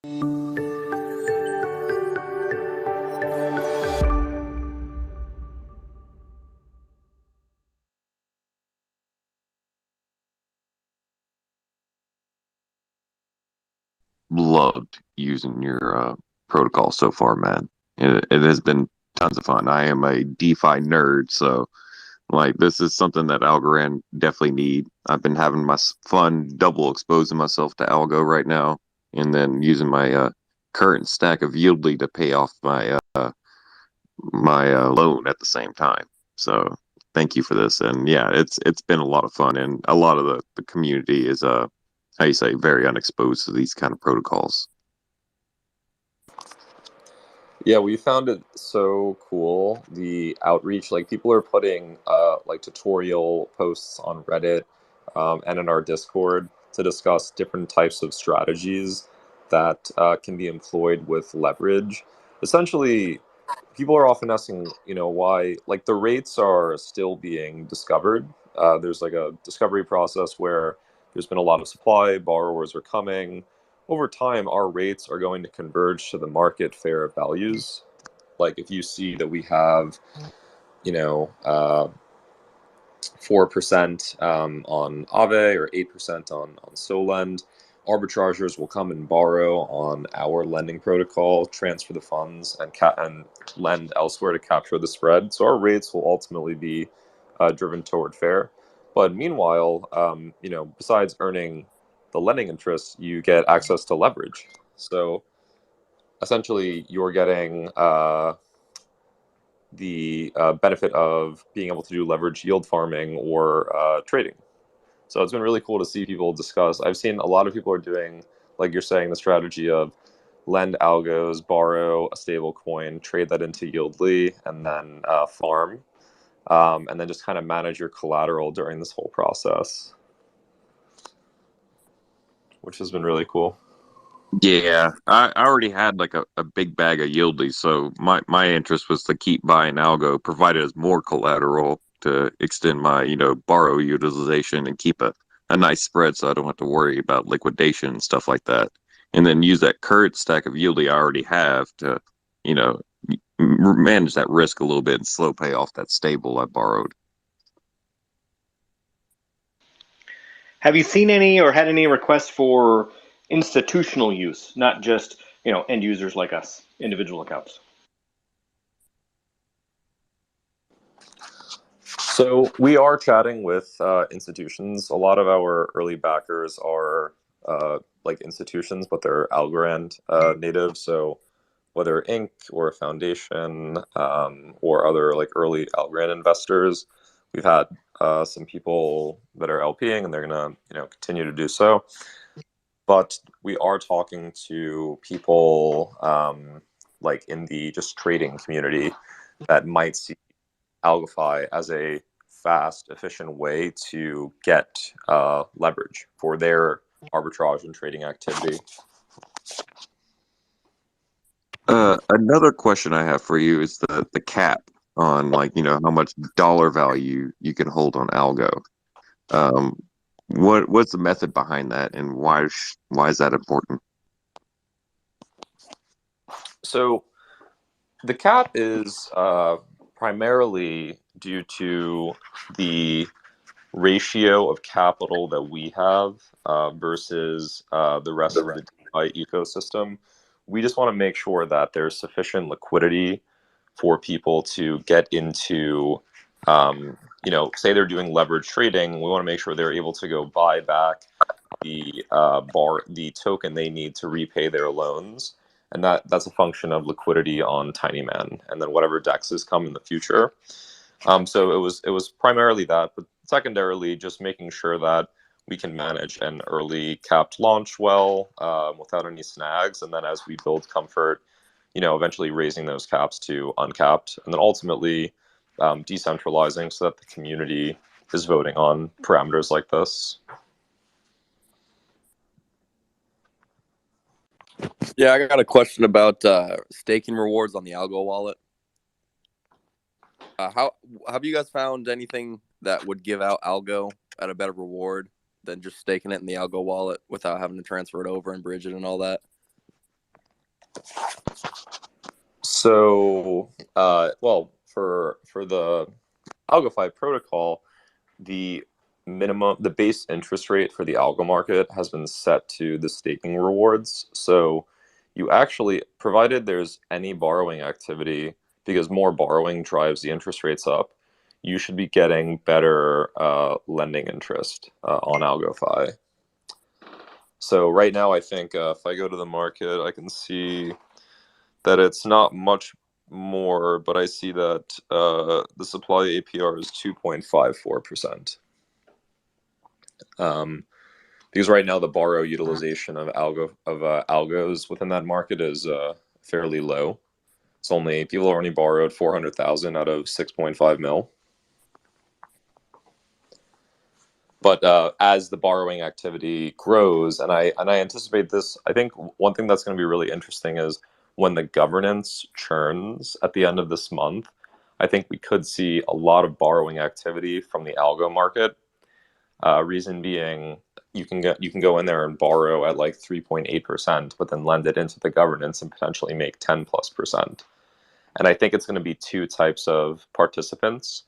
Loved using your protocol so far, man. It has been tons of fun. I am a DeFi nerd, so like this is something that Algorand definitely need. I've been having my fun double exposing myself to Algo right now, and then using my current stack of YLDY to pay off my loan at the same time. So thank you for this, and yeah, it's been a lot of fun, and a lot of the community is how you say very unexposed to these kind of protocols. Yeah, we found it so cool. The outreach, like people are putting like tutorial posts on Reddit and in our Discord to discuss different types of strategies that can be employed with leverage. Essentially, people are often asking, why like the rates are still being discovered. There's like a discovery process where there's been a lot of supply, borrowers are coming. Over time, our rates are going to converge to the market fair values. Like if you see that we have, 4% on Aave or 8% on Solend, arbitrageurs will come and borrow on our lending protocol, transfer the funds, and lend elsewhere to capture the spread. So our rates will ultimately be driven toward fair. But meanwhile, besides earning the lending interest, you get access to leverage. So essentially, you're getting the benefit of being able to do leverage yield farming or trading. So it's been really cool to see people discuss. I've seen a lot of people are doing, like you're saying, the strategy of lend algos, borrow a stable coin, trade that into YLDY, and then farm, and then just kind of manage your collateral during this whole process, which has been really cool. Yeah, I already had like a big bag of YLDY, so my interest was to keep buying Algo, provided as more collateral to extend my, borrow utilization and keep a nice spread so I don't have to worry about liquidation and stuff like that. And then use that current stack of YLDY I already have to, you know, manage that risk a little bit and slow pay off that stable I borrowed. Have you seen any or had any requests for institutional use, not just end users like us, individual accounts? So we are chatting with institutions. A lot of our early backers are like institutions, but they're Algorand native. So whether Inc. or a foundation or other like early Algorand investors, we've had some people that are LPing, and they're gonna continue to do so. But we are talking to people like in the just trading community that might see AlgoFi as a fast, efficient way to get leverage for their arbitrage and trading activity. Another question I have for you is the cap on like, how much dollar value you can hold on Algo. Um, what's the method behind that, and why is that important? So the cap is primarily due to the ratio of capital that we have versus the rest of the DeFi ecosystem. We just want to make sure that there's sufficient liquidity for people to get into, say they're doing leverage trading. We want to make sure they're able to go buy back the token they need to repay their loans, and that's a function of liquidity on TinyMan, and then whatever dexes come in the future. So it was primarily that, but secondarily just making sure that we can manage an early capped launch well without any snags, and then as we build comfort, eventually raising those caps to uncapped, and then ultimately decentralizing so that the community is voting on parameters like this. Yeah, I got a question about staking rewards on the Algo wallet. How have you guys found anything that would give out Algo at a better reward than just staking it in the Algo wallet without having to transfer it over and bridge it and all that? So, well, for the AlgoFi protocol, the base interest rate for the algo market has been set to the staking rewards. So you actually, provided there's any borrowing activity, because more borrowing drives the interest rates up, you should be getting better lending interest on AlgoFi. So right now, I think if I go to the market, I can see that it's not much more, but I see that the supply APR is 2.54%. Because right now the borrow utilization of algos within that market is fairly low. It's only, people only borrowed 400,000 out of 6.5 mil. But as the borrowing activity grows, and I anticipate this, I think one thing that's going to be really interesting is when the governance churns at the end of this month, I think we could see a lot of borrowing activity from the algo market. Reason being, you can go in there and borrow at like 3.8%, but then lend it into the governance and potentially make 10+%. And I think it's going to be two types of participants.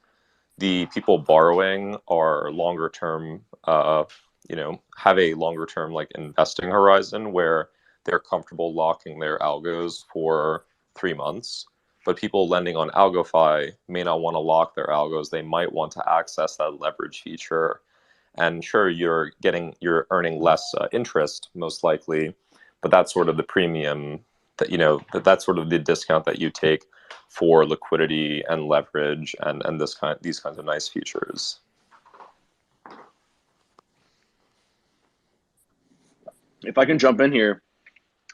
The people borrowing are longer term, have a longer term like investing horizon where they're comfortable locking their algos for 3 months. But people lending on AlgoFi may not want to lock their algos. They might want to access that leverage feature. And sure, you're earning less interest most likely, but that's sort of the premium that, that's sort of the discount that you take for liquidity and leverage and these kinds of nice features. If I can jump in here,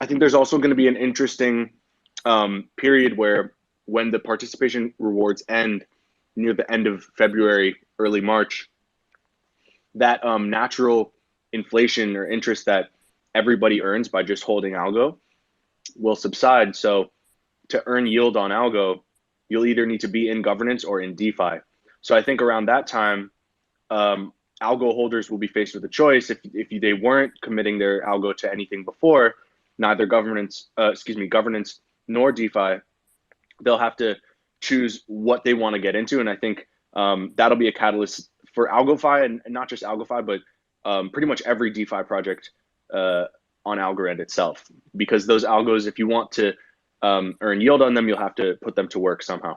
I think there's also going to be an interesting period where when the participation rewards end near the end of February, early March, that natural inflation or interest that everybody earns by just holding algo will subside. So to earn yield on algo, you'll either need to be in governance or in DeFi. So I think around that time, algo holders will be faced with a choice. If they weren't committing their algo to anything before, neither governance nor DeFi, they'll have to choose what they want to get into. And I think that'll be a catalyst for AlgoFi, and not just AlgoFi, but pretty much every DeFi project on Algorand itself. Because those algos, if you want to earn yield on them, you'll have to put them to work somehow.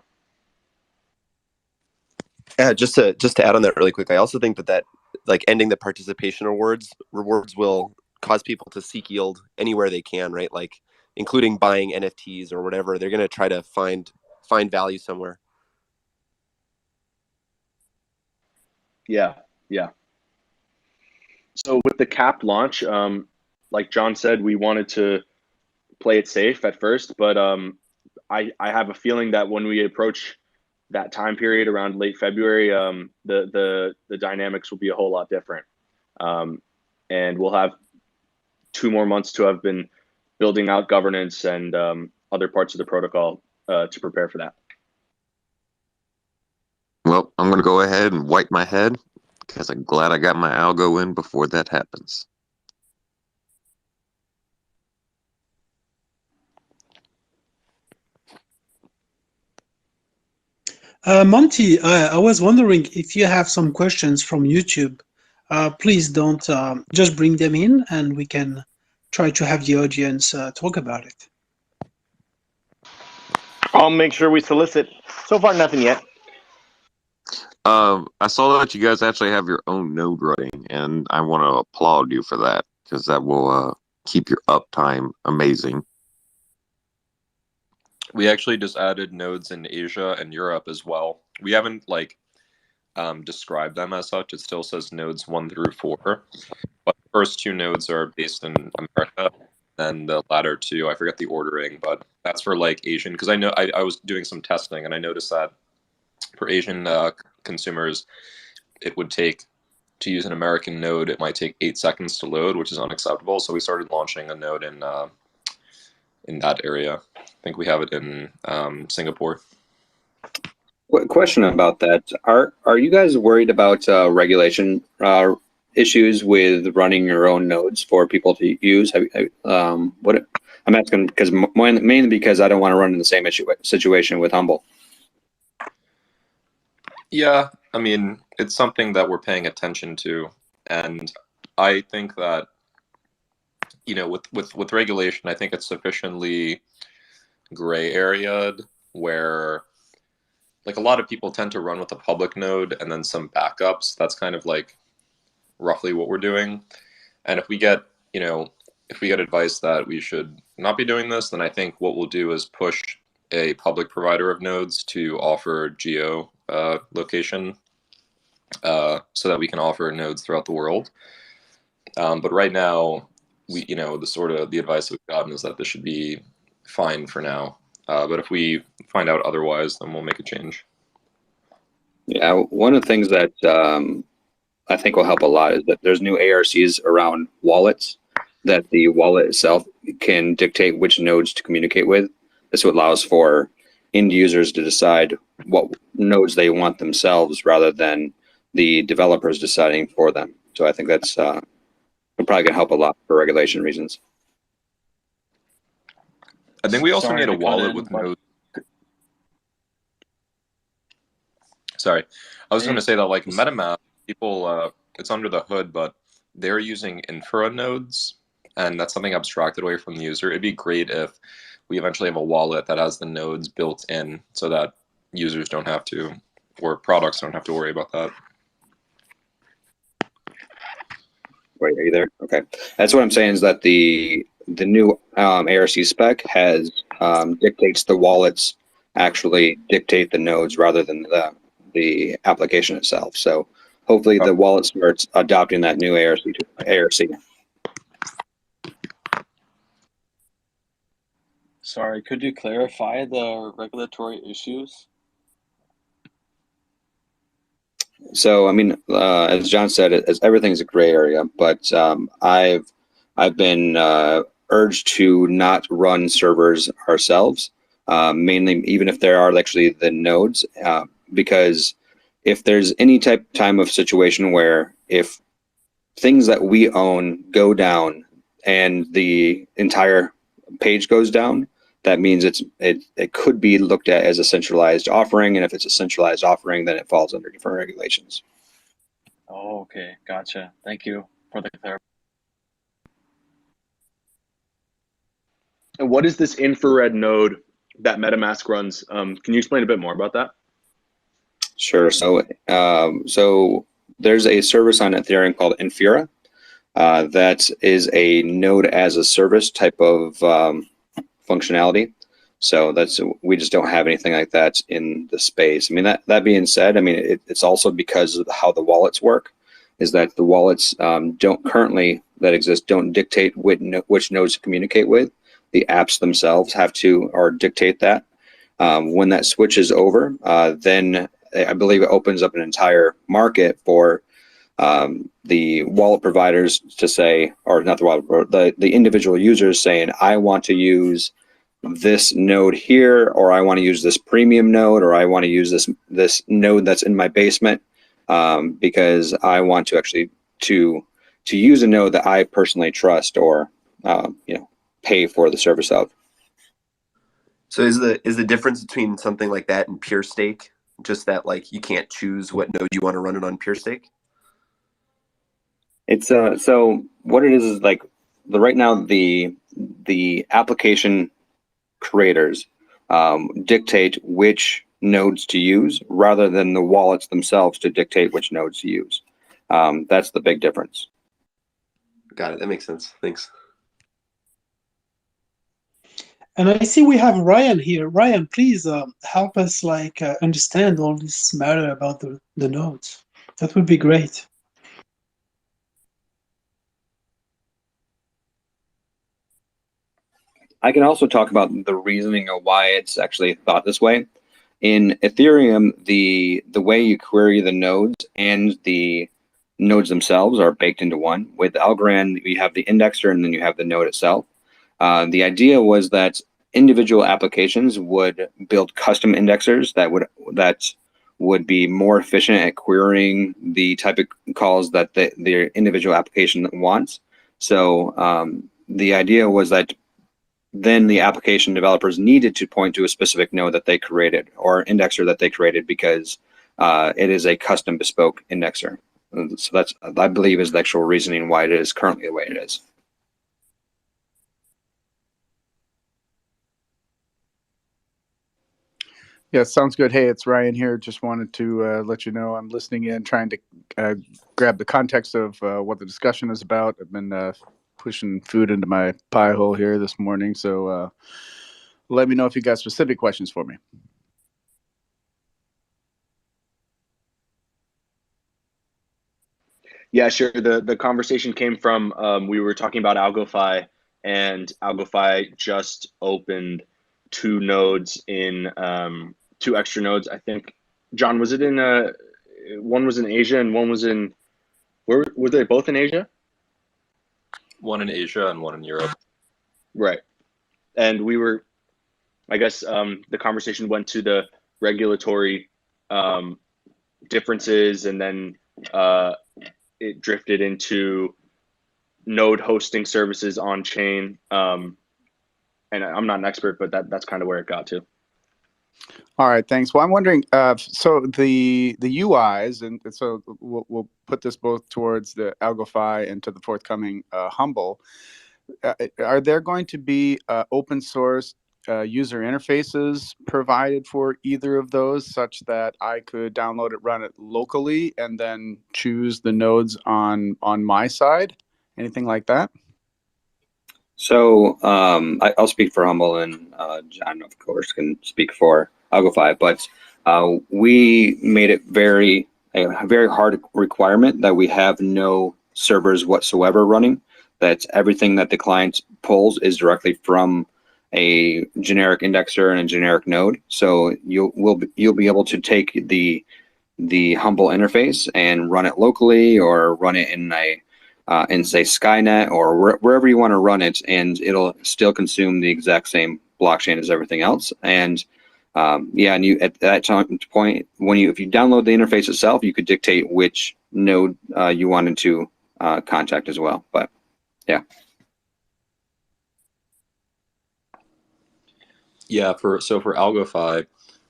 Yeah, just to add on that really quick, I also think that like ending the participation rewards will cause people to seek yield anywhere they can, right? Like including buying NFTs or whatever. They're going to try to find value somewhere. Yeah. So with the capped launch, like John said, we wanted to play it safe at first, but I have a feeling that when we approach that time period around late February, the dynamics will be a whole lot different, and we'll have 2 more months to have been building out governance and other parts of the protocol to prepare for that. Well, I'm going to go ahead and wipe my head because I'm glad I got my algo in before that happens. Monty, I was wondering if you have some questions from YouTube. Please don't just bring them in and we can try to have the audience talk about it. I'll make sure we solicit. So far, nothing yet. I saw that you guys actually have your own node running, and I want to applaud you for that because that will keep your uptime amazing. We actually just added nodes in Asia and Europe as well. We haven't described them as such. It still says nodes 1 through 4, but the first 2 nodes are based in America, and the latter 2, I forget the ordering, but that's for like Asian, because I know I was doing some testing and I noticed that for Asian consumers, it would take, to use an American node, it might take 8 seconds to load, which is unacceptable. So we started launching a node in that area. I think we have it in Singapore. Question about that: Are you guys worried about regulation issues with running your own nodes for people to use? I'm asking because mainly because I don't want to run in the same situation with Humble. Yeah, I mean, it's something that we're paying attention to, and I think that, you know, with regulation, I think it's sufficiently gray areaed where like a lot of people tend to run with a public node and then some backups. That's kind of like roughly what we're doing. And if we get, you know, if we get advice that we should not be doing this, then I think what we'll do is push a public provider of nodes to offer geo location so that we can offer nodes throughout the world. But right now, we, you know, the advice we've gotten is that this should be fine for now. But if we find out otherwise, then we'll make a change. Yeah, one of the things that I think will help a lot is that there's new ARCs around wallets that the wallet itself can dictate which nodes to communicate with. This allows for end users to decide what nodes they want themselves rather than the developers deciding for them. So I think that's probably going to help a lot for regulation reasons. I think we also Sorry need a to cut wallet in, with but- nodes. Sorry, I was going to say that like MetaMask, people, it's under the hood, but they're using infra nodes, and that's something abstracted away from the user. It'd be great if we eventually have a wallet that has the nodes built in so that users don't have to, or products don't have to worry about that. Wait, are you there? Okay, that's what I'm saying is that the new ARC spec has dictates the wallets actually dictate the nodes rather than the application itself. So hopefully the wallet starts adopting that new ARC. Sorry, could you clarify the regulatory issues? So I mean, as John said, everything's a gray area, but I've been urged to not run servers ourselves, mainly even if there are actually the nodes, because if there's any time of situation where if things that we own go down and the entire page goes down, that means it could be looked at as a centralized offering, and if it's a centralized offering, then it falls under different regulations. Oh, okay, gotcha. Thank you for the clarification. And what is this infrared node that MetaMask runs? Can you explain a bit more about that? Sure. So so there's a service on Ethereum called Infura that is a node as a service type of functionality. So we just don't have anything like that in the space. I mean, that being said, I mean, it's also because of how the wallets work, is that the wallets don't dictate which nodes to communicate with. The apps themselves have to or dictate that. When that switches over, then I believe it opens up an entire market for the wallet providers to say, or not the wallet, the individual users saying, I want to use this node here, or I want to use this premium node, or I want to use this node that's in my basement, because I want to actually to use a node that I personally trust or pay for the service of. So is the difference between something like that and pure stake just that like you can't choose what node you want to run it on pure stake? It's so what it is like right now the application creators dictate which nodes to use rather than the wallets themselves to dictate which nodes to use. That's the big difference. Got it. That makes sense. Thanks. And I see we have Ryan here. Ryan, please help us understand all this matter about the nodes. That would be great. I can also talk about the reasoning of why it's actually thought this way. In Ethereum, the way you query the nodes and the nodes themselves are baked into one. With Algorand, you have the indexer and then you have the node itself. The idea was that individual applications would build custom indexers that would be more efficient at querying the type of calls that the individual application wants. So the idea was that then the application developers needed to point to a specific node that they created or indexer that they created because it is a custom bespoke indexer. So that's, I believe, is the actual reasoning why it is currently the way it is. Yeah, sounds good. Hey, it's Ryan here. Just wanted to let you know I'm listening in, trying to grab the context of what the discussion is about. I've been pushing food into my pie hole here this morning, so let me know if you got specific questions for me. Yeah, sure. The conversation came from we were talking about AlgoFi, and AlgoFi just opened two nodes in two extra nodes. I think, John, was it in one was in Asia and one was in, where were they both in Asia? One in Asia and one in Europe. Right. And we were, I guess, the conversation went to the regulatory differences, and then it drifted into node hosting services on chain. And I'm not an expert, but that's kind of where it got to. All right, thanks. Well, I'm wondering, so the UIs, and so we'll put this both towards the AlgoFi and to the forthcoming Humble. Are there going to be open source user interfaces provided for either of those, such that I could download it, run it locally, and then choose the nodes on my side? Anything like that? So I'll speak for Humble, and John, of course, can speak for AlgoFi. But we made it a very hard requirement that we have no servers whatsoever running. That everything that the client pulls is directly from a generic indexer and a generic node. So you'll be able to take the Humble interface and run it locally, or run it in say Skynet, or wherever you want to run it, and it'll still consume the exact same blockchain as everything else. And yeah, and you at that point, if you download the interface itself, you could dictate which node you wanted to contact as well. But yeah. Yeah, for AlgoFi,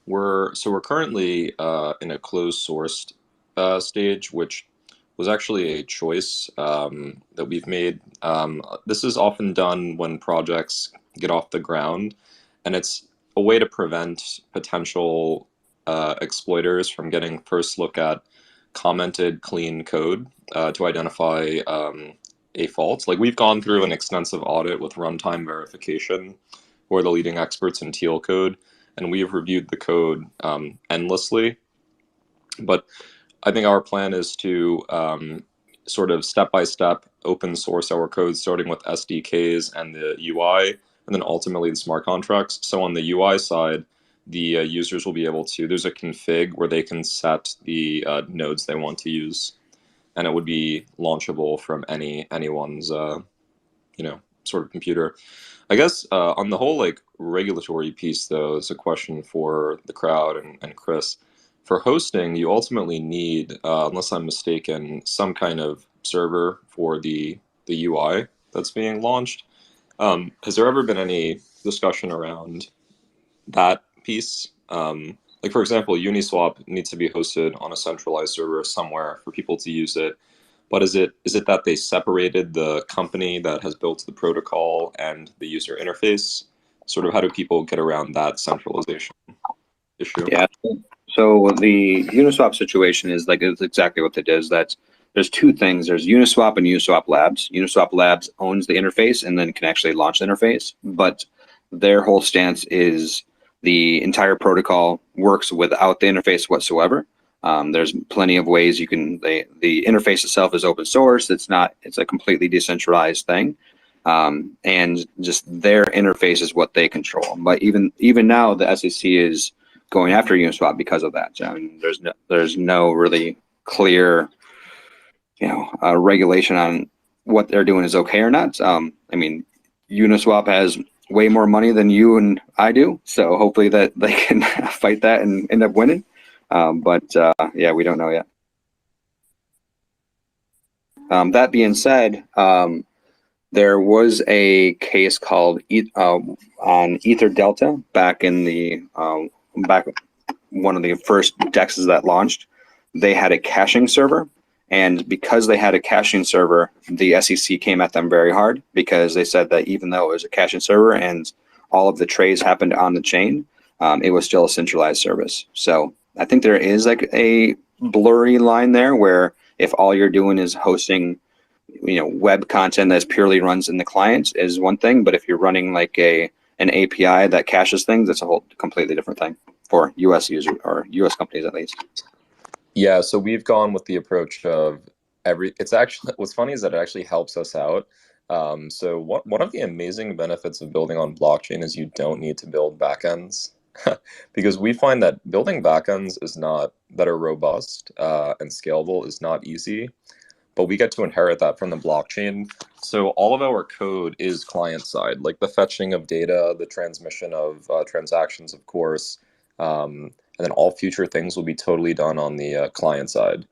we're currently in a closed sourced stage, which was actually a choice that we've made. This is often done when projects get off the ground, and it's a way to prevent potential exploiters from getting first look at commented clean code to identify a fault. Like, we've gone through an extensive audit with runtime verification, who are the leading experts in teal code, and we have reviewed the code endlessly. But I think our plan is to sort of step-by-step open source our code, starting with SDKs and the UI, and then ultimately the smart contracts. So on the UI side, the users will be able to, there's a config where they can set the nodes they want to use, and it would be launchable from anyone's sort of computer. I guess on the whole regulatory piece, though, is a question for the crowd and Chris. For hosting, you ultimately need, unless I'm mistaken, some kind of server for the UI that's being launched. Has there ever been any discussion around that piece? Like, for example, Uniswap needs to be hosted on a centralized server somewhere for people to use it. But is it that they separated the company that has built the protocol and the user interface? Sort of, how do people get around that centralization issue? Yeah. So the Uniswap situation is it's exactly what it is. There's two things. There's Uniswap and Uniswap Labs. Uniswap Labs owns the interface and then can actually launch the interface. But their whole stance is the entire protocol works without the interface whatsoever. There's plenty of ways you can. The interface itself is open source. It's a completely decentralized thing, and just their interface is what they control. But even now, the SEC is going after Uniswap because of that. I mean, there's no really clear, regulation on what they're doing is okay or not. I mean, Uniswap has way more money than you and I do, so hopefully that they can fight that and end up winning. But yeah, we don't know yet. That being said, There was a case called on Ether Delta back in the back one of the first dexes that launched. They had a caching server, and because they had a caching server, the SEC came at them very hard because they said that even though it was a caching server and all of the trades happened on the chain, it was still a centralized service. So I think there is like a blurry line there where if all you're doing is hosting, web content that purely runs in the client is one thing, but if you're running like an API that caches things, that's a whole completely different thing for US users or US companies at least. Yeah, so we've gone with the approach of it's actually, what's funny is that it actually helps us out. So one of the amazing benefits of building on blockchain is you don't need to build backends because we find that building backends that are robust and scalable is not easy, but we get to inherit that from the blockchain. So all of our code is client side, like the fetching of data, the transmission of transactions, of course, and then all future things will be totally done on the client side.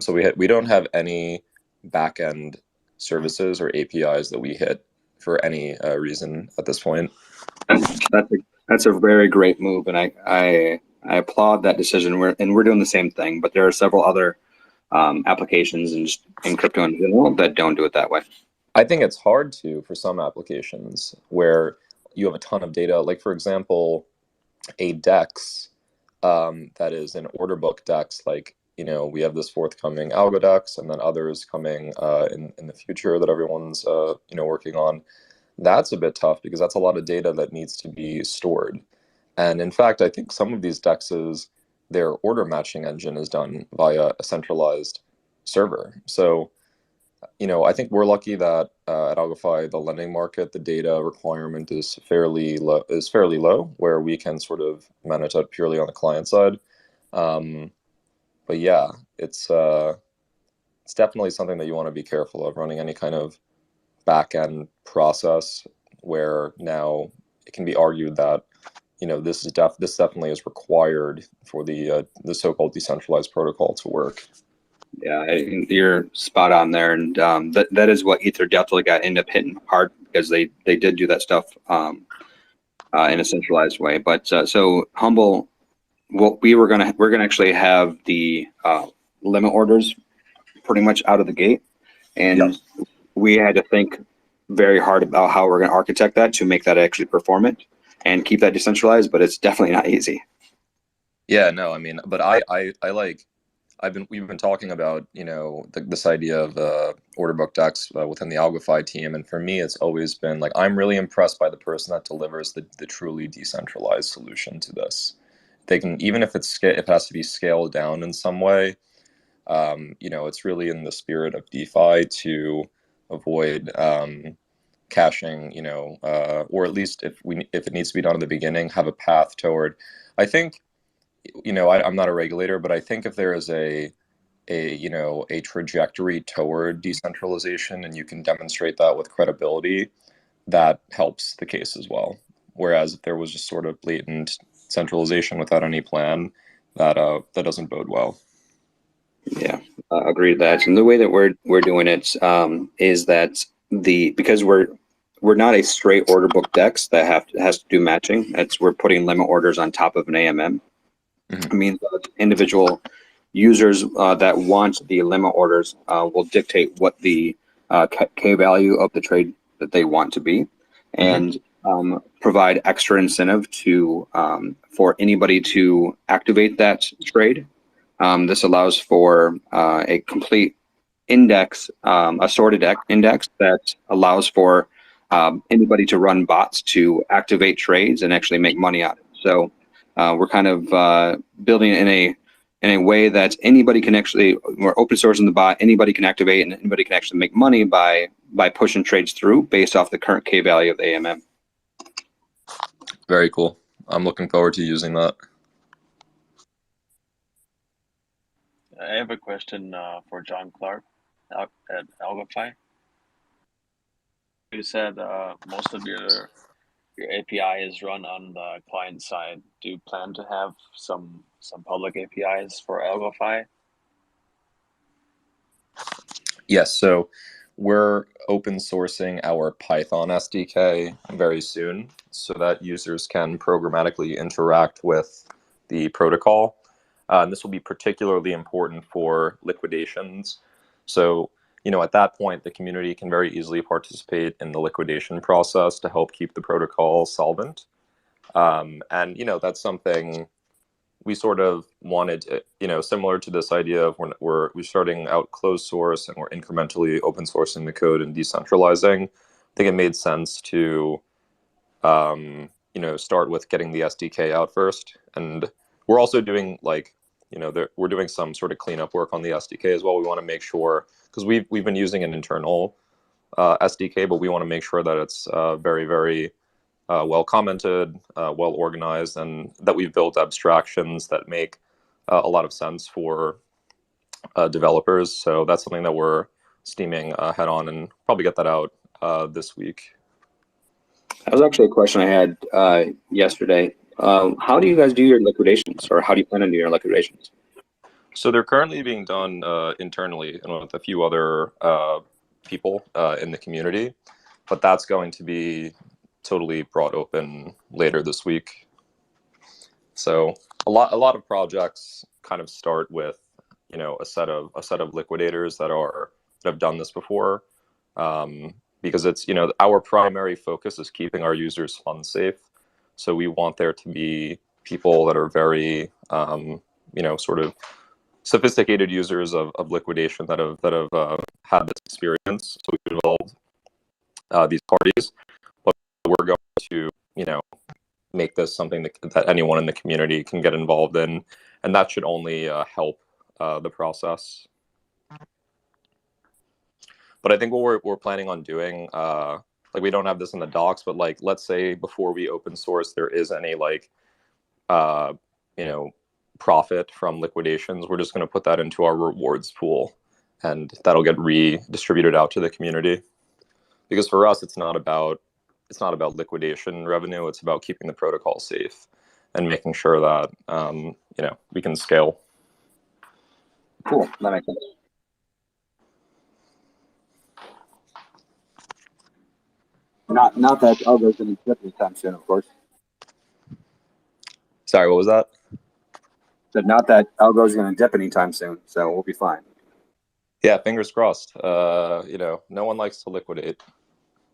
So we don't have any backend services or APIs that we hit for any reason at this point. That's a very great move, and I applaud that decision. We're doing the same thing, but there are several other applications and just in crypto in general that don't do it that way. I think it's hard for some applications where you have a ton of data. Like for example, a DEX that is an order book DEX. Like we have this forthcoming ALGO DEX, and then others coming in the future that everyone's working on. That's a bit tough because that's a lot of data that needs to be stored. And in fact, I think some of these DEXs, their order matching engine is done via a centralized server. So, I think we're lucky that at AlgoFi, the lending market, the data requirement is fairly low, where we can sort of manage that purely on the client side. But yeah, it's definitely something that you want to be careful of, running any kind of back-end process where now it can be argued that this definitely is required for the so-called decentralized protocol to work. Yeah, you're spot on there, and that is what Ether Delta ended up hitting hard because they did do that stuff in a centralized way. But so Humble, what we're gonna actually have the limit orders pretty much out of the gate, and Yep. we had to think very hard about how we're going to architect that to make that actually performant and keep that decentralized. But it's definitely not easy. Yeah, no, I mean, but I like. We've been talking about this idea of order book DEX within the AlgoFi team, and for me, it's always been like I'm really impressed by the person that delivers the truly decentralized solution to this. They can, even if if it has to be scaled down in some way, it's really in the spirit of DeFi to avoid caching, or at least if it needs to be done in the beginning, have a path toward. I think. I'm not a regulator, but I think if there is a trajectory toward decentralization and you can demonstrate that with credibility, that helps the case as well. Whereas if there was just sort of blatant centralization without any plan, that doesn't bode well. Yeah, agreed with that. And the way that we're doing it is that because we're not a straight order book DEX that has to do matching. We're putting limit orders on top of an AMM. Mm-hmm. It means that individual users that want the limit orders will dictate what the K value of the trade that they want to be, and provide extra incentive to for anybody to activate that trade. This allows for a complete index, a sorted index that allows for anybody to run bots to activate trades and actually make money on it. So we're kind of building it in a way that anybody can actually, we're open sourcing the bot, anybody can activate and anybody can actually make money by pushing trades through based off the current K value of the AMM. Very cool. I'm looking forward to using that. I have a question for John Clark at AlgoFi. You said most of your API is run on the client side. Do you plan to have some public APIs for AlgoFi? Yes. So we're open sourcing our Python SDK very soon so that users can programmatically interact with the protocol. And this will be particularly important for liquidations. So, at that point, the community can very easily participate in the liquidation process to help keep the protocol solvent. And, that's something we sort of wanted to, similar to this idea of we're starting out closed source and we're incrementally open sourcing the code and decentralizing. I think it made sense to, start with getting the SDK out first. And we're also doing we're doing some sort of cleanup work on the SDK as well. We want to make sure, because we've been using an internal SDK, but we want to make sure that it's very, very well commented, well organized, and that we've built abstractions that make a lot of sense for developers. So that's something that we're steaming head on and probably get that out this week. That was actually a question I had yesterday. How do you guys do your liquidations, or how do you plan on doing your liquidations? So they're currently being done internally and with a few other people in the community, but that's going to be totally brought open later this week. So a lot of projects kind of start with a set of liquidators that have done this before, because it's our primary focus is keeping our users funds safe. So we want there to be people that are very sort of sophisticated users of liquidation that have had this experience. So we've involved these parties, but we're going to make this something that anyone in the community can get involved in, and that should only help the process. But I think what we're planning on doing, we don't have this in the docs, but let's say before we open source, there is any profit from liquidations, we're just going to put that into our rewards pool, and that'll get redistributed out to the community. Because for us, it's not about liquidation revenue. It's about keeping the protocol safe and making sure that we can scale. Cool, that makes sense. Not that ALGO is going to dip anytime soon, of course. Sorry, what was that? But not that ALGO is going to dip anytime soon, so we'll be fine. Yeah, fingers crossed. No one likes to liquidate.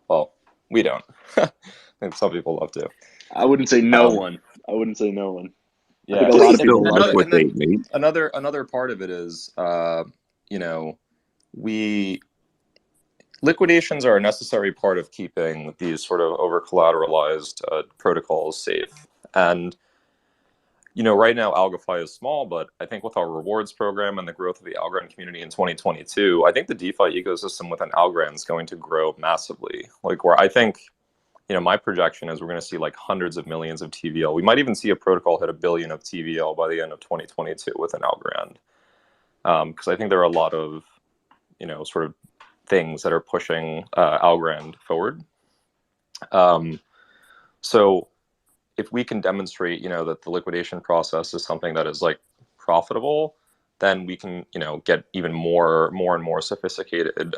Well, we don't. I think some people love to. I wouldn't say no one. I wouldn't say no one. Yeah, I think a lot of people love it. Another part of it is, liquidations are a necessary part of keeping these sort of over-collateralized protocols safe. And, right now AlgoFi is small, but I think with our rewards program and the growth of the Algorand community in 2022, I think the DeFi ecosystem within Algorand is going to grow massively. Where I think, my projection is we're going to see hundreds of millions of TVL. We might even see a protocol hit 1 billion of TVL by the end of 2022 within Algorand. Because I think there are a lot of, sort of things that are pushing Algorand forward. So if we can demonstrate, that the liquidation process is something that is profitable, then we can, get even more and more sophisticated,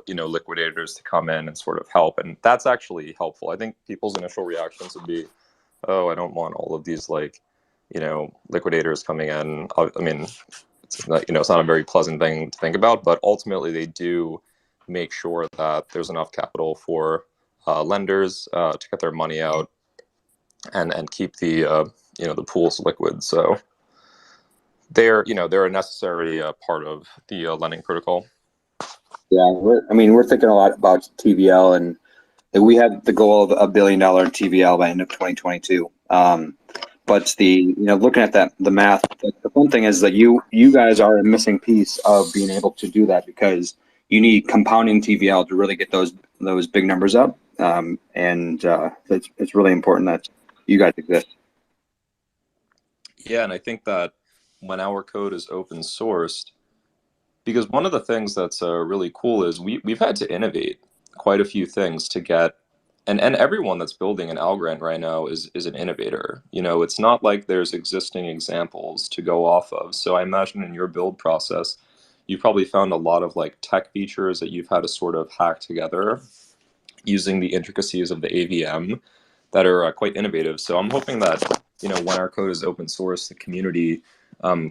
liquidators to come in and sort of help. And that's actually helpful. I think people's initial reactions would be, oh, I don't want all of these liquidators coming in. I mean, it's not, it's not a very pleasant thing to think about, but ultimately they do make sure that there's enough capital for lenders to get their money out and keep the the pools liquid. So they're a necessary part of the lending protocol. Yeah, we're thinking a lot about TVL, and we had the goal of $1 billion TVL by end of 2022. But looking at the math, the fun thing is that you guys are a missing piece of being able to do that, because you need compounding TVL to really get those big numbers up. It's really important that you guys exist. Yeah, and I think that when our code is open sourced, because one of the things that's really cool is we've had to innovate quite a few things to get, and everyone that's building an Algorand right now is an innovator. It's not like there's existing examples to go off of. So I imagine in your build process, you've probably found a lot of like tech features that you've had to sort of hack together using the intricacies of the AVM that are quite innovative. So I'm hoping that, when our code is open source, the community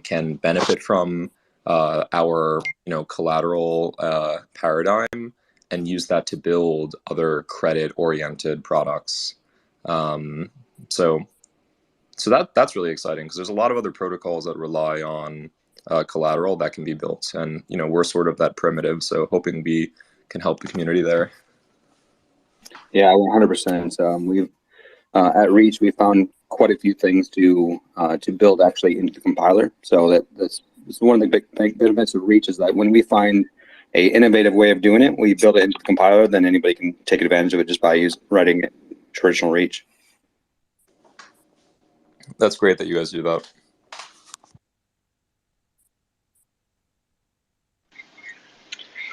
can benefit from our, collateral paradigm and use that to build other credit-oriented products. So that's really exciting because there's a lot of other protocols that rely on collateral that can be built, and we're sort of that primitive. So hoping we can help the community there. Yeah, 100%. We've at Reach we found quite a few things to build actually into the compiler. So that's one of the big benefits of Reach is that when we find a innovative way of doing it, we build it into the compiler. Then anybody can take advantage of it just by writing it traditional Reach. That's great that you guys do that.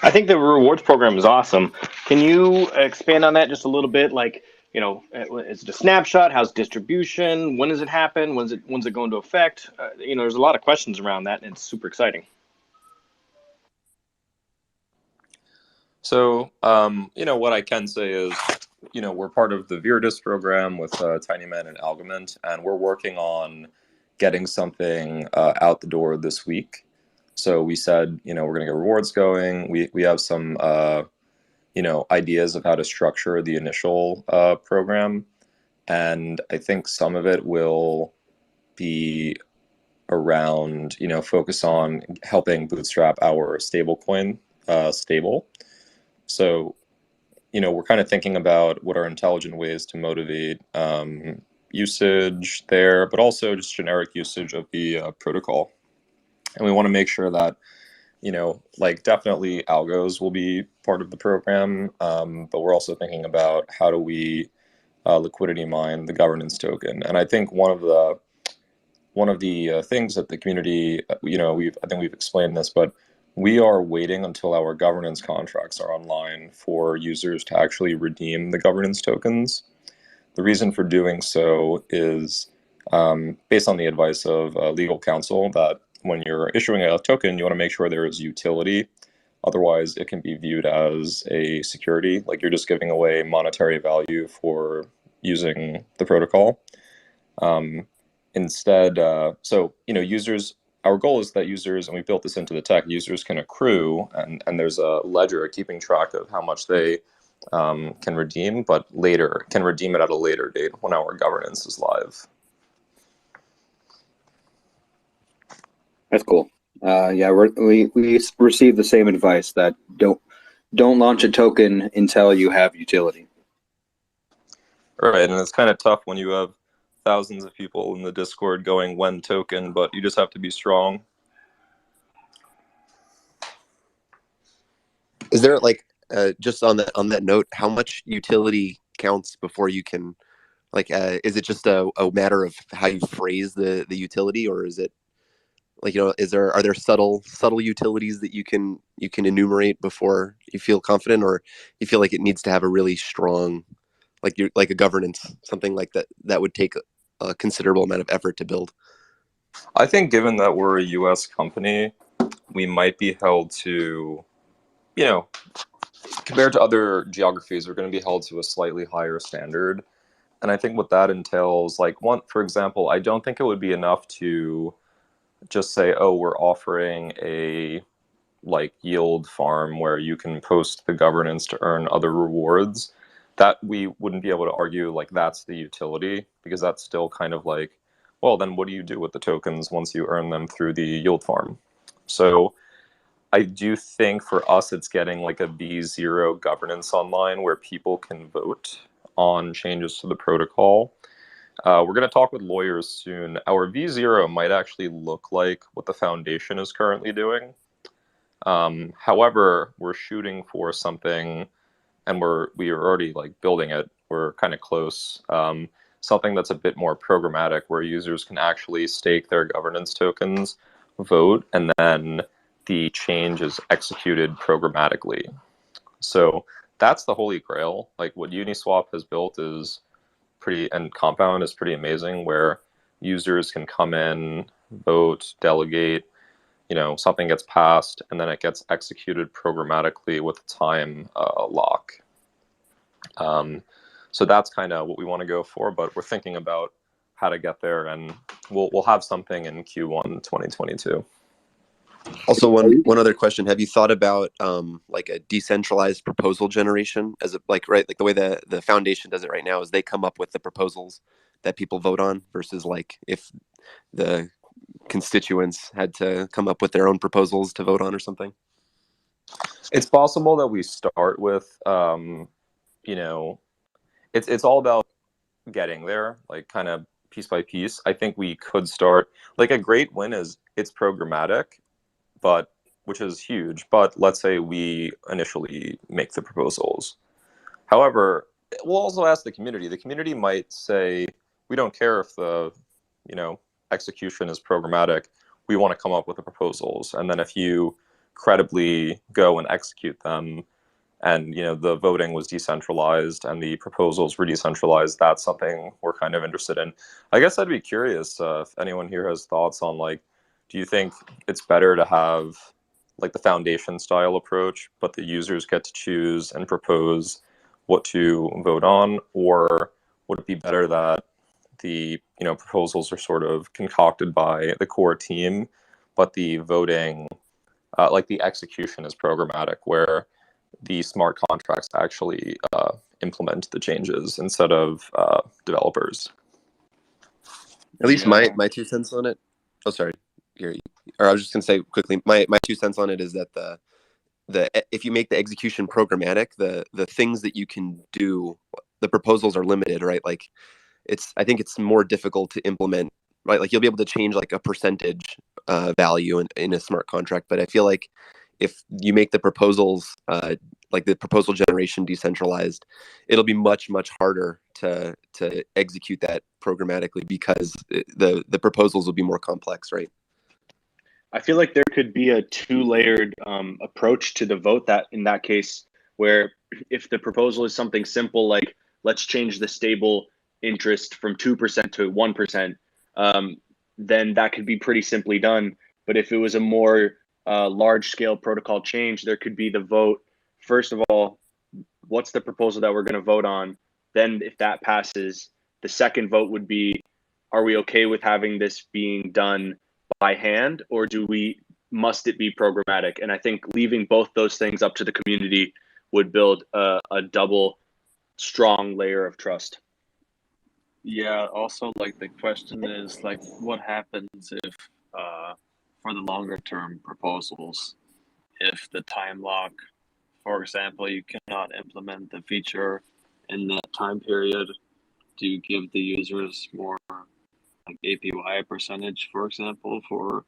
I think the rewards program is awesome. Can you expand on that just a little bit? Like, is it a snapshot? How's distribution? When does it happen? When's it going to effect? There's a lot of questions around that, and it's super exciting. So, what I can say is, we're part of the Viridis program with TinyMan and AlgoMint, and we're working on getting something out the door this week. So we said, we're going to get rewards going. We have some, ideas of how to structure the initial program. And I think some of it will be around, focus on helping bootstrap our stablecoin stable. So, we're kind of thinking about what are intelligent ways to motivate usage there, but also just generic usage of the protocol. And we want to make sure that, definitely algos will be part of the program, but we're also thinking about how do we liquidity mine the governance token. And I think one of the things that the community, I think we've explained this, but we are waiting until our governance contracts are online for users to actually redeem the governance tokens. The reason for doing so is based on the advice of legal counsel that when you're issuing a token, you want to make sure there is utility. Otherwise, it can be viewed as a security, like you're just giving away monetary value for using the protocol. Instead, users, our goal is that users, and we built this into the tech, users can accrue, and there's a ledger keeping track of how much they can redeem, but later can redeem it at a later date when our governance is live. That's cool. We received the same advice that don't launch a token until you have utility. Right, and it's kind of tough when you have thousands of people in the Discord going when token, but you just have to be strong. Is there just on that note, how much utility counts before you can is it just a matter of how you phrase the utility, or is it are there subtle utilities that you can enumerate before you feel confident, or you feel like it needs to have a really strong like a governance, something like that would take a considerable amount of effort to build? I think given that we're a US company, we might be held to, compared to other geographies, we're going to be held to a slightly higher standard. And I think what that entails, for example, I don't think it would be enough to just say, oh, we're offering a yield farm where you can post the governance to earn other rewards. That we wouldn't be able to argue that's the utility, because that's still kind of well, then what do you do with the tokens once you earn them through the yield farm? So I do think for us, it's getting a V0 governance online where people can vote on changes to the protocol. We're going to talk with lawyers soon. Our V0 might actually look like what the foundation is currently doing. However, we're shooting for something, and we are already building it. We're kind of close. Something that's a bit more programmatic, where users can actually stake their governance tokens, vote, and then the change is executed programmatically. So that's the holy grail. What Uniswap has built is and Compound is pretty amazing, where users can come in, vote, delegate, something gets passed and then it gets executed programmatically with a time lock. So that's kind of what we want to go for, but we're thinking about how to get there, and we'll have something in Q1 2022. Also, one other question: have you thought about like a decentralized proposal generation, as like the way the foundation does it right now is they come up with the proposals that people vote on, versus like if the constituents had to come up with their own proposals to vote on or something? It's possible that we start with it's all about getting there, like kind of piece by piece. I think we could start, like, a great win is it's programmatic, but which is huge. But let's say we initially make the proposals. However, we'll also ask the community. The community might say, we don't care if the execution is programmatic. We want to come up with the proposals. And then if you credibly go and execute them, and the voting was decentralized and the proposals were decentralized, that's something we're kind of interested in. I guess I'd be curious if anyone here has thoughts on, like, do you think it's better to have like the foundation style approach, but the users get to choose and propose what to vote on, or would it be better that the proposals are sort of concocted by the core team, but the voting, like the execution, is programmatic, where the smart contracts actually implement the changes instead of developers? At least my 2 cents on it. Oh, sorry, Gary. Or I was just gonna say quickly, my 2 cents on it is that the if you make the execution programmatic, the things that you can do, the proposals are limited, right? Like I think it's more difficult to implement, right? Like you'll be able to change like a percentage value in a smart contract, but I feel like if you make the proposals like the proposal generation decentralized, it'll be much harder to execute that programmatically, because the proposals will be more complex, right? I feel like there could be a two-layered approach to the vote, that in that case, where if the proposal is something simple, like let's change the stable interest from 2% to 1%, then that could be pretty simply done. But if it was a more large-scale protocol change, there could be the vote. First of all, what's the proposal that we're going to vote on? Then if that passes, the second vote would be, are we okay with having this being done by hand, or must it be programmatic? And I think leaving both those things up to the community would build a double strong layer of trust. Yeah, also, like, the question is, like, what happens if for the longer term proposals, if the time lock, for example, you cannot implement the feature in that time period, do you give the users more like APY percentage, for example, for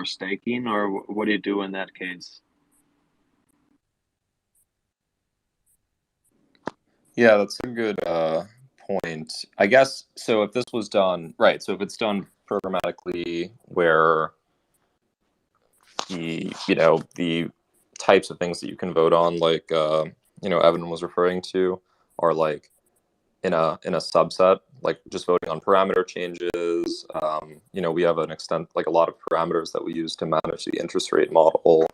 staking, or what do you do in that case? Yeah, that's a good point. I guess, so if this was done, right, so if it's done programmatically, where the types of things that you can vote on, like Evan was referring to, are like in a subset, like just voting on parameter changes. We have like a lot of parameters that we use to manage the interest rate model,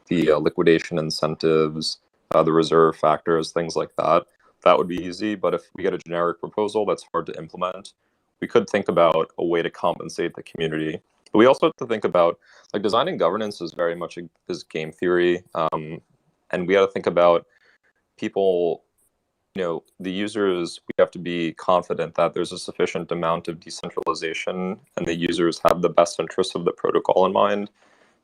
the liquidation incentives, the reserve factors, things like that. That would be easy. But if we get a generic proposal that's hard to implement, we could think about a way to compensate the community. But we also have to think about, like, designing governance is very much is game theory, and we got to think about people. The users, we have to be confident that there's a sufficient amount of decentralization and the users have the best interests of the protocol in mind,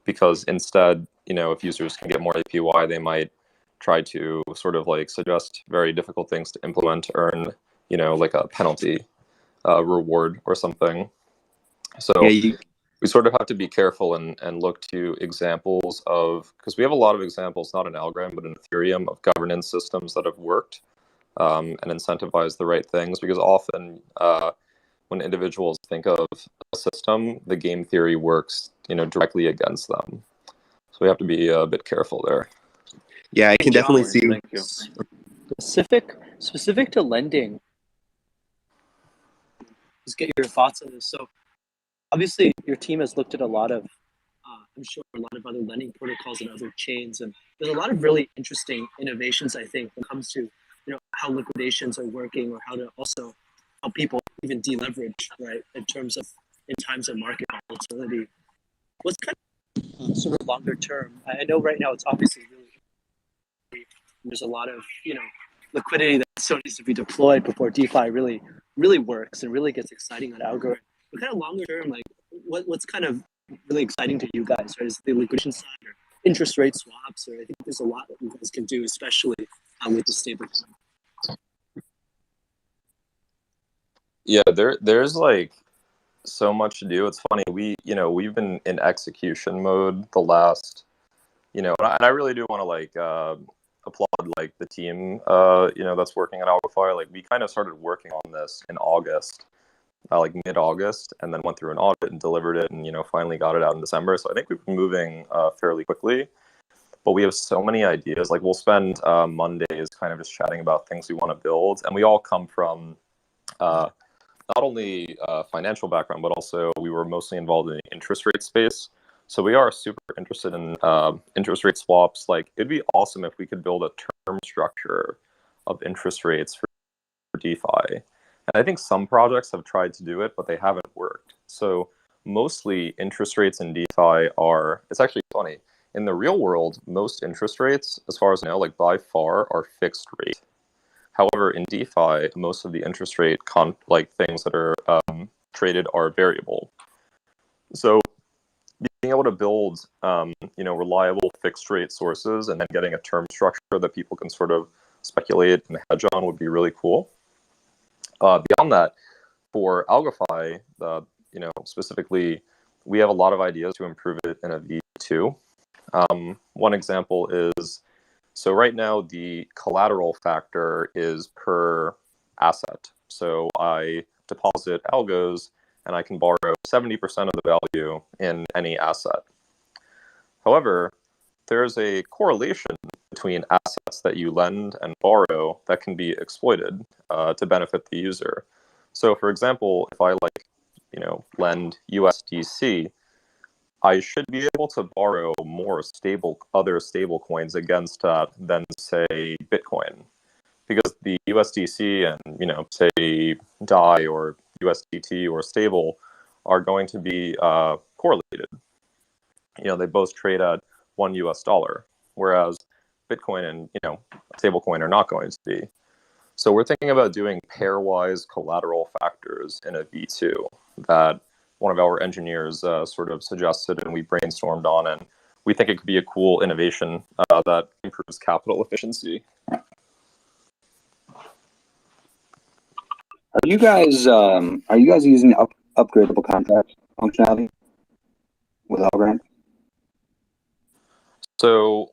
because instead, if users can get more APY, they might try to sort of like suggest very difficult things to implement to earn, like a penalty reward or something. So we sort of have to be careful and look to examples of, because we have a lot of examples, not in Algorand, but in Ethereum, of governance systems that have worked and incentivize the right things, because often when individuals think of a system, the game theory works directly against them. So we have to be a bit careful there. Yeah, I can definitely see. Thank you. Specific to lending, just get your thoughts on this. So obviously your team has looked at a lot of I'm sure a lot of other lending protocols and other chains. And there's a lot of really interesting innovations, I think, when it comes to how liquidations are working, or how to also help people even deleverage, right? In terms of in times of market volatility. What's kind of sort of longer term? I know right now it's obviously really, there's a lot of liquidity that still needs to be deployed before DeFi really works and really gets exciting on algorithm. But kind of longer term, like what's kind of really exciting to you guys, right? Is the liquidation side or interest rate swaps, or I think there's a lot that you guys can do, especially with the stable. Yeah, there's like so much to do. It's funny, we've been in execution mode the last, and I really do want to like applaud like the team that's working at AlgoFi. Like we kind of started working on this in August, like mid-August, and then went through an audit and delivered it, and finally got it out in December. So I think we've been moving fairly quickly, but we have so many ideas. Like we'll spend Mondays kind of just chatting about things we want to build, and we all come from not only financial background, but also we were mostly involved in the interest rate space. So we are super interested in interest rate swaps. Like it'd be awesome if we could build a term structure of interest rates for DeFi. And I think some projects have tried to do it, but they haven't worked. So mostly interest rates in DeFi it's actually funny. In the real world, most interest rates, as far as I know, like by far are fixed rate. However, in DeFi, most of the interest rate things that are traded are variable. So being able to build reliable fixed rate sources and then getting a term structure that people can sort of speculate and hedge on would be really cool. Beyond that, for AlgoFi, specifically, we have a lot of ideas to improve it in a V2. One example is, so right now the collateral factor is per asset. So I deposit algos and I can borrow 70% of the value in any asset. However, there's a correlation between assets that you lend and borrow that can be exploited to benefit the user. So for example, if I lend USDC, I should be able to borrow more other stable coins against that than say Bitcoin, because the USDC and say DAI or USDT or stable are going to be correlated. They both trade at $1, whereas Bitcoin and stablecoin are not going to be. So we're thinking about doing pairwise collateral factors in a V2 that one of our engineers sort of suggested and we brainstormed on, and we think it could be a cool innovation that improves capital efficiency. Are you guys using upgradable contract functionality with Algorand? So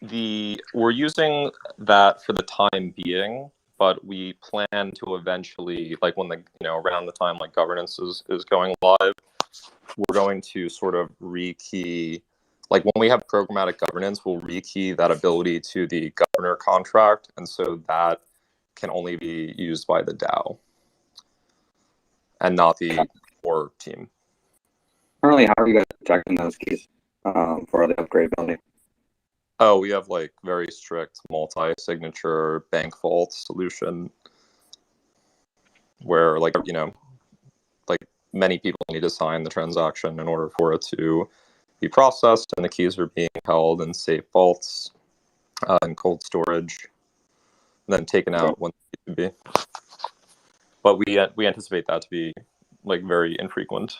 we're using that for the time being, but we plan to eventually, like when around the time like governance is going live, we're going to sort of rekey, like when we have programmatic governance, we'll rekey that ability to the governor contract, and so that can only be used by the DAO and not the core team. Currently, how are you guys protecting those keys for the upgradability? Oh, we have like very strict multi-signature bank vault solution where like many people need to sign the transaction in order for it to be processed, and the keys are being held in safe vaults and cold storage, and then taken out when they need to be. But we anticipate that to be like very infrequent.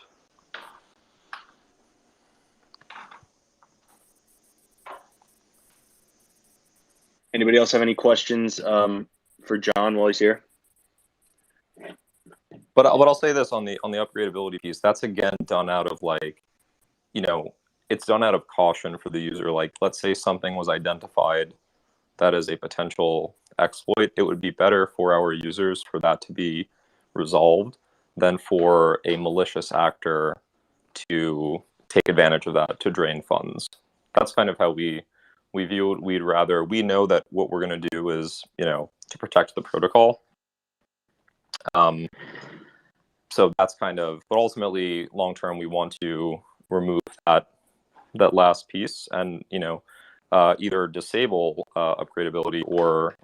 Anybody else have any questions for John while he's here? But I'll say this on the upgradability piece, that's again done out of it's done out of caution for the user. Like, let's say something was identified that is a potential exploit, it would be better for our users for that to be resolved than for a malicious actor to take advantage of that to drain funds. That's kind of how we view it. We know that what we're going to do is, to protect the protocol. So that's kind of, but ultimately long term, we want to remove that that last piece and, either disable upgradability or,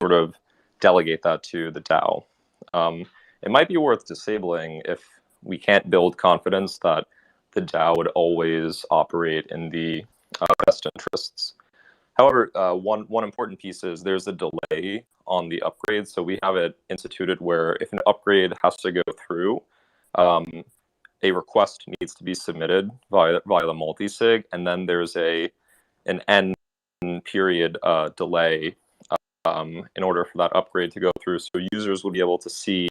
sort of delegate that to the DAO. It might be worth disabling if we can't build confidence that the DAO would always operate in the best interests. However, one important piece is there's a delay on the upgrade. So we have it instituted where if an upgrade has to go through, a request needs to be submitted via the multi-sig, and then there's an end period delay in order for that upgrade to go through. So users will be able to see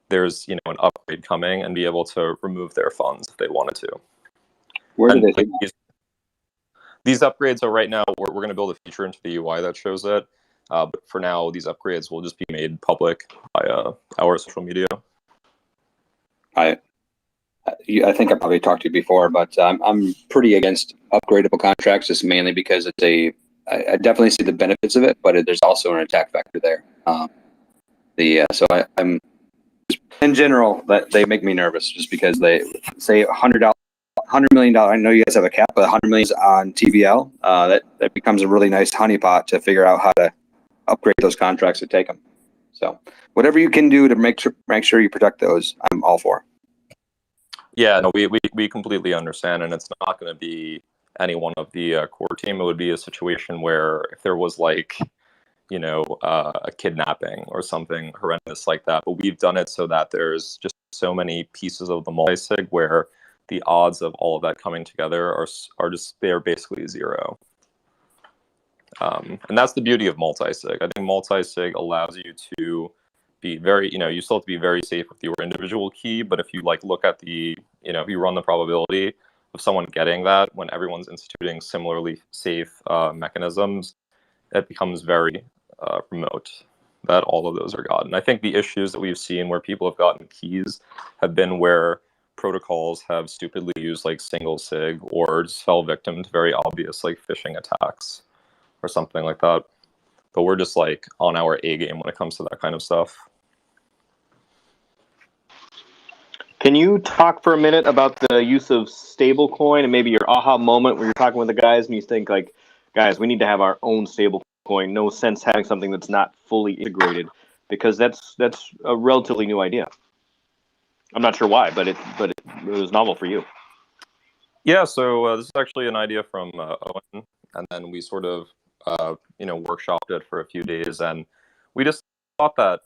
there's an upgrade coming and be able to remove their funds if they wanted to. Where do they think these upgrades are right now, we're going to build a feature into the UI that shows it. But for now, these upgrades will just be made public via our social media. I think I probably talked to you before, but I'm pretty against upgradable contracts, just mainly because I definitely see the benefits of it, but there's also an attack vector there. So I'm in general that they make me nervous just because they say $100 million. I know you guys have a cap, but $100 million on TVL. That becomes a really nice honeypot to figure out how to upgrade those contracts to take them. So whatever you can do to make sure you protect those, I'm all for. Yeah, no, we completely understand, and it's not going to be any one of the core team. It would be a situation where if there was like, a kidnapping or something horrendous like that. But we've done it so that there's just so many pieces of the multi-sig where the odds of all of that coming together they're basically zero. And that's the beauty of multi-sig. I think multi-sig allows you to be very, you still have to be very safe with your individual key, but if you look at if you run the probability of someone getting that when everyone's instituting similarly safe mechanisms, it becomes very remote that all of those are gotten. I think the issues that we've seen where people have gotten keys have been where protocols have stupidly used single sig or just fell victim to very obvious phishing attacks or something like that. But we're just on our A game when it comes to that kind of stuff. Can you talk for a minute about the use of stablecoin and maybe your aha moment where you're talking with the guys and you think guys, we need to have our own stablecoin. No sense having something that's not fully integrated, because that's a relatively new idea. I'm not sure why, but it was novel for you. Yeah, so this is actually an idea from Owen, and then we sort of workshopped it for a few days, and we just thought that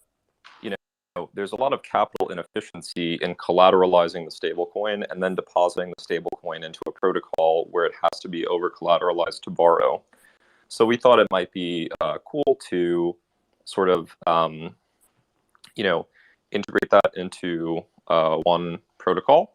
there's a lot of capital inefficiency in collateralizing the stablecoin and then depositing the stablecoin into a protocol where it has to be over collateralized to borrow. So we thought it might be cool to sort of integrate that into one protocol.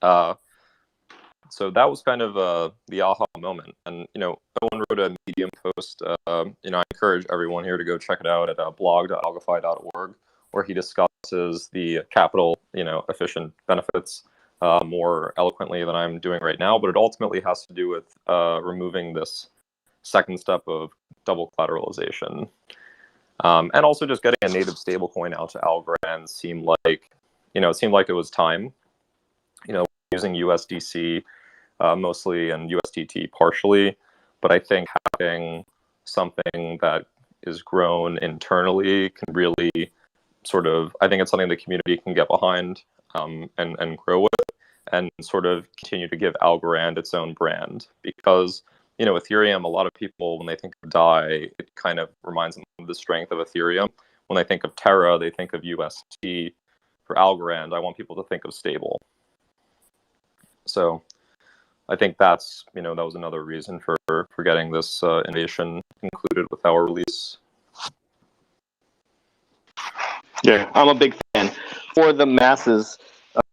So that was kind of the aha moment. And, Owen wrote a Medium post. I encourage everyone here to go check it out at blog.algofy.org, where he discusses the capital, efficient benefits more eloquently than I'm doing right now. But it ultimately has to do with removing this second step of double collateralization. And also just getting a native stablecoin out to Algorand seemed like it was time. Using USDC mostly and USDT partially, but I think having something that is grown internally can really I think it's something the community can get behind and grow with, and sort of continue to give Algorand its own brand. Because Ethereum, a lot of people, when they think of DAI, it kind of reminds them of the strength of Ethereum. When they think of Terra, they think of UST. For Algorand, I want people to think of stable. So I think that's, that was another reason for getting this innovation included with our release. Yeah, I'm a big fan. For the masses,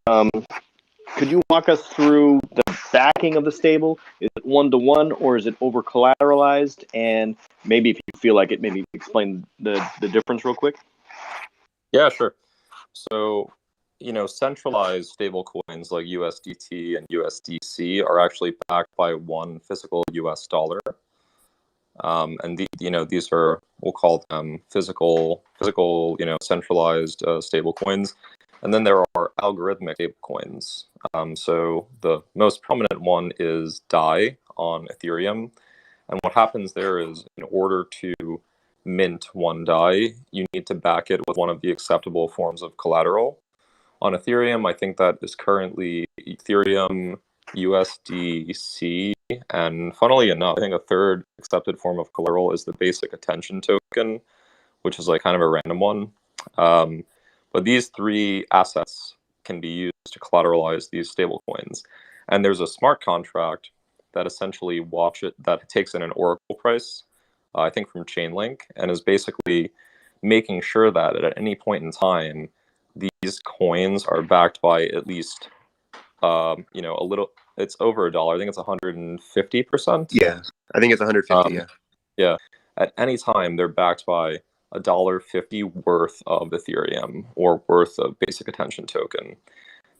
could you walk us through the backing of the stable? Is it one-to-one or is it over-collateralized? And maybe if you feel like it, maybe explain the difference real quick. Yeah, sure. So, centralized stable coins like USDT and USDC are actually backed by one physical US dollar. And these are, we'll call them physical, centralized stable coins. And then there are algorithmic stablecoins. So the most prominent one is DAI on Ethereum. And what happens there is, in order to mint one DAI, you need to back it with one of the acceptable forms of collateral. On Ethereum, I think that is currently Ethereum, USDC, and funnily enough, I think a third accepted form of collateral is the basic attention token, which is like kind of a random one. But these three assets can be used to collateralize these stablecoins. And there's a smart contract that essentially that takes in an oracle price, I think from Chainlink, and is basically making sure that at any point in time, these coins are backed by at least, a little. It's over $1. I think it's 150%. Yeah, I think it's 150. Yeah. Yeah. At any time, they're backed by $1.50 worth of Ethereum or worth of basic attention token.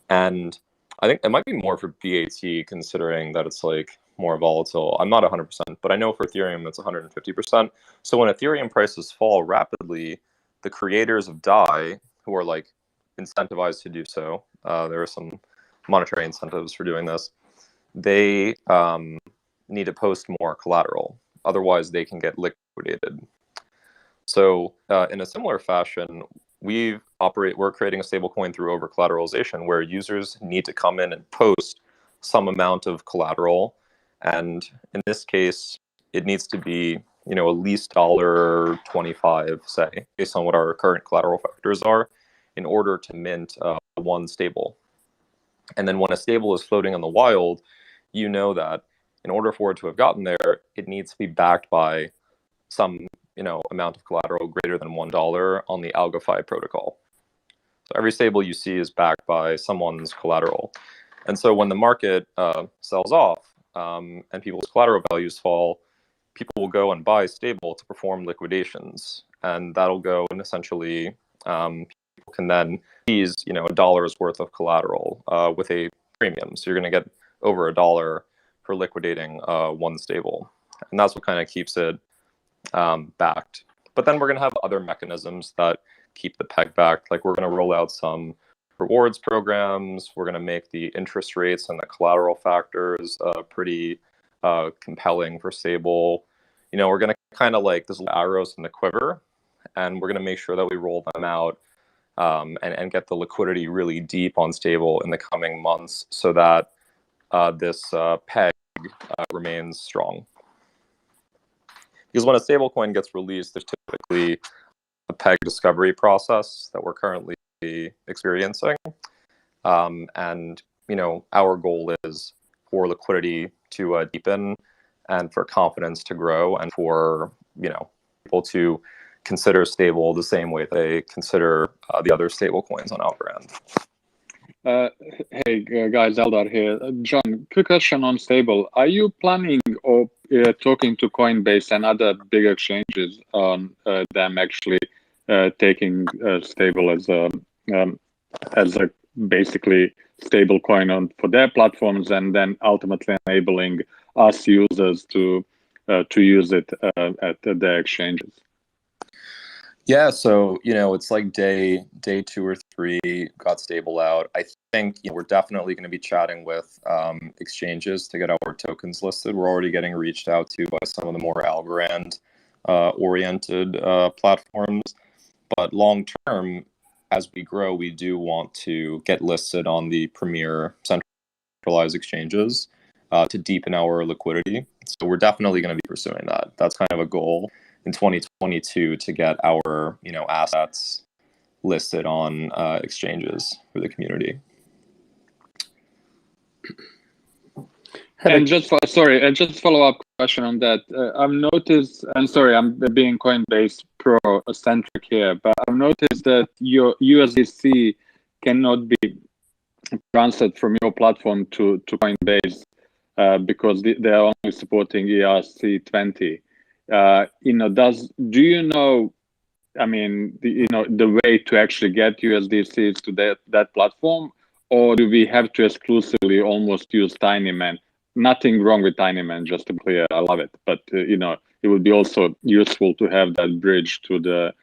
And I think it might be more for BAT, considering that it's like more volatile. I'm not 100%, but I know for Ethereum it's 150%. So when Ethereum prices fall rapidly, the creators of DAI, who are like incentivized to do so, there are some monetary incentives for doing this, they need to post more collateral. Otherwise, they can get liquidated. So in a similar fashion, we're creating a stablecoin through over collateralization, where users need to come in and post some amount of collateral. And in this case, it needs to be, at least $1.25, say, based on what our current collateral factors are, in order to mint one stable. And then when a stable is floating on the wild, you know that in order for it to have gotten there, it needs to be backed by some amount of collateral greater than $1 on the AlgoFi protocol. So every stable you see is backed by someone's collateral. And so when the market sells off and people's collateral values fall, people will go and buy stable to perform liquidations. And that'll go and essentially people can then seize $1's worth of collateral with a premium. So you're going to get over $1 for liquidating one stable. And that's what kind of keeps it backed. But then we're going to have other mechanisms that keep the peg backed. Like we're going to roll out some rewards programs. We're going to make the interest rates and the collateral factors pretty compelling for stable. We're going to kind of like there's arrows in the quiver, and we're going to make sure that we roll them out and get the liquidity really deep on stable in the coming months, so that this peg remains strong. Because when a stablecoin gets released, there's typically a peg discovery process that we're currently experiencing. And, our goal is for liquidity to deepen, and for confidence to grow, and for, people to consider stable the same way they consider the other stable coins on Algorand. Hey guys, Eldar here. John, quick question on stable. Are you planning or talking to Coinbase and other big exchanges on them actually taking stable as a basically stable coin for their platforms, and then ultimately enabling us users to use it at their exchanges? Yeah, so it's like day 2 or 3 got stable out. I think we're definitely going to be chatting with exchanges to get our tokens listed. We're already getting reached out to by some of the more Algorand oriented platforms. But long term, as we grow, we do want to get listed on the premier centralized exchanges to deepen our liquidity. So we're definitely going to be pursuing that. That's kind of a goal in 2022 to get our assets listed on exchanges for the community. And just follow up question on that. I've noticed, and sorry, I'm being Coinbase pro centric here, but I've noticed that your USDC cannot be transferred from your platform to Coinbase because they are only supporting ERC20. Do you know? I mean, the way to actually get USDCs to that platform, or do we have to exclusively almost use TinyMan? Nothing wrong with TinyMan, just to be clear. I love it, but it would be also useful to have that bridge to the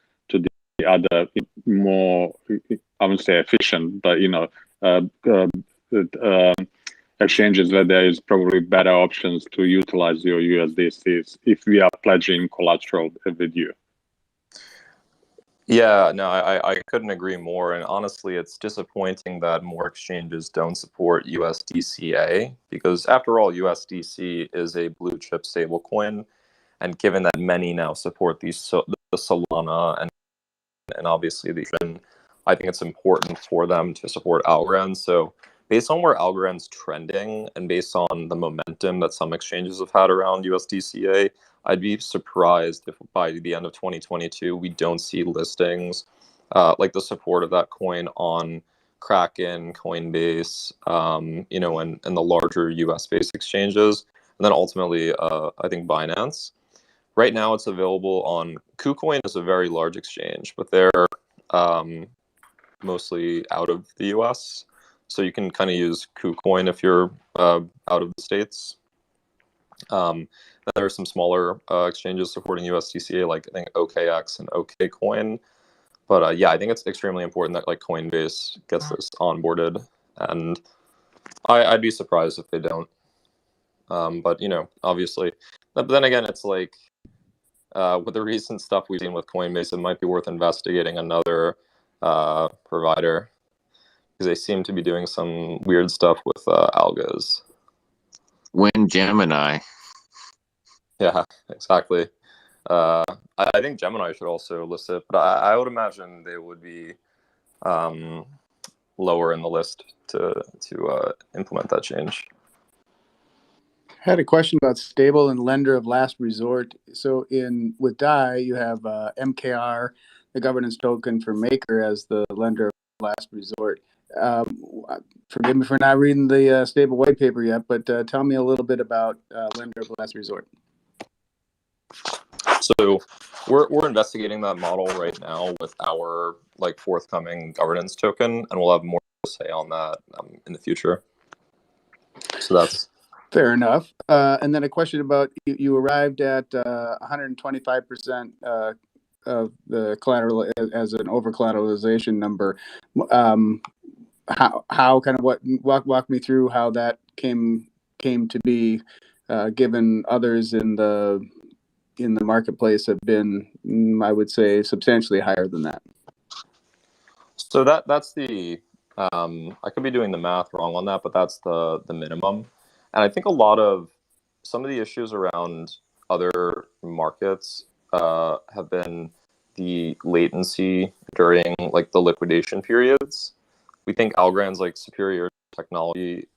other more, I wouldn't say efficient, but exchanges where there is probably better options to utilize your USDCs if we are pledging collateral with you. Yeah, no, I couldn't agree more. And honestly, it's disappointing that more exchanges don't support USDCA because, after all, USDC is a blue chip stablecoin. And given that many now support the Solana and obviously the Ether, I think it's important for them to support Algorand. So, based on where Algorand's trending and based on the momentum that some exchanges have had around USDCA, I'd be surprised if by the end of 2022 we don't see listings like the support of that coin on Kraken, Coinbase, and the larger US-based exchanges, and then ultimately I think Binance. Right now, it's available on KuCoin is a very large exchange, but they're mostly out of the US. So you can kind of use KuCoin if you're out of the States. There are some smaller exchanges supporting USDCA, like I think OKX and OKCoin. But yeah, I think it's extremely important that like Coinbase gets this onboarded, and I'd be surprised if they don't. But obviously, but then again, it's like with the recent stuff we've seen with Coinbase, it might be worth investigating another provider because they seem to be doing some weird stuff with algos. When Gemini. Yeah, exactly. I think Gemini should also list it, but I would imagine they would be lower in the list to implement that change. I had a question about stable and lender of last resort. So with DAI, you have MKR, the governance token for Maker, as the lender of last resort. Forgive me for not reading the stable white paper yet, but tell me a little bit about lender of last resort. So we're investigating that model right now with our forthcoming governance token, and we'll have more to say on that in the future. So that's fair enough. And then a question about you arrived at 125% of the collateral as an over collateralization number. How kind of walk me through how that came to be, given others in the marketplace have been, I would say, substantially higher than that. So that's the I could be doing the math wrong on that, but that's the minimum. And I think a lot of some of the issues around other markets have been the latency during the liquidation periods. We think Algorand's superior technology,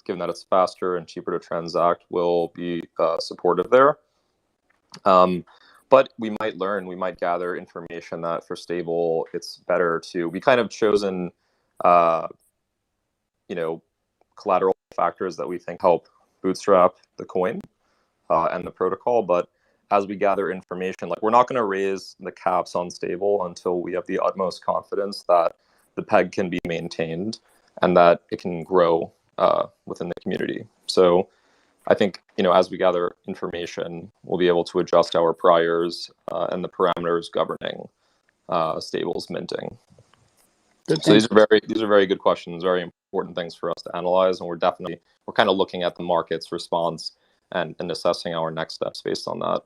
given that it's faster and cheaper to transact, will be supportive there. But we might gather information that for stable, it's better to. We kind of chosen, collateral factors that we think help bootstrap the coin and the protocol. But as we gather information, we're not going to raise the caps on stable until we have the utmost confidence that the peg can be maintained and that it can grow within the community. So I think, as we gather information, we'll be able to adjust our priors and the parameters governing stables minting. So these are very good questions, very important things for us to analyze, and we're kind of looking at the market's response and assessing our next steps based on that.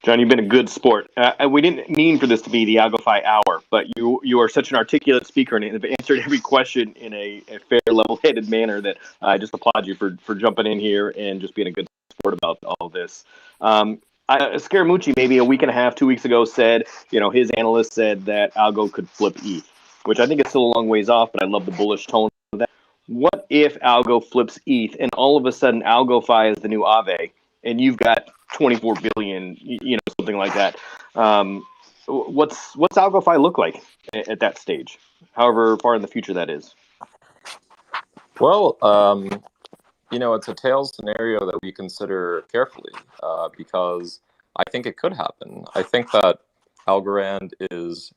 John, you've been a good sport. We didn't mean for this to be the AlgoFi hour, but you are such an articulate speaker and have answered every question in a fair, level-headed manner that I just applaud you for jumping in here and just being a good sport about all this. Scaramucci, maybe a week and a half, 2 weeks ago, said, his analyst said that Algo could flip ETH, which I think is still a long ways off, but I love the bullish tone of that. What if Algo flips ETH and all of a sudden AlgoFi is the new Aave and you've got 24 billion, something like that? What's AlgoFi look like at that stage, however far in the future that is? Well, it's a tails scenario that we consider carefully because I think it could happen. I think that Algorand is,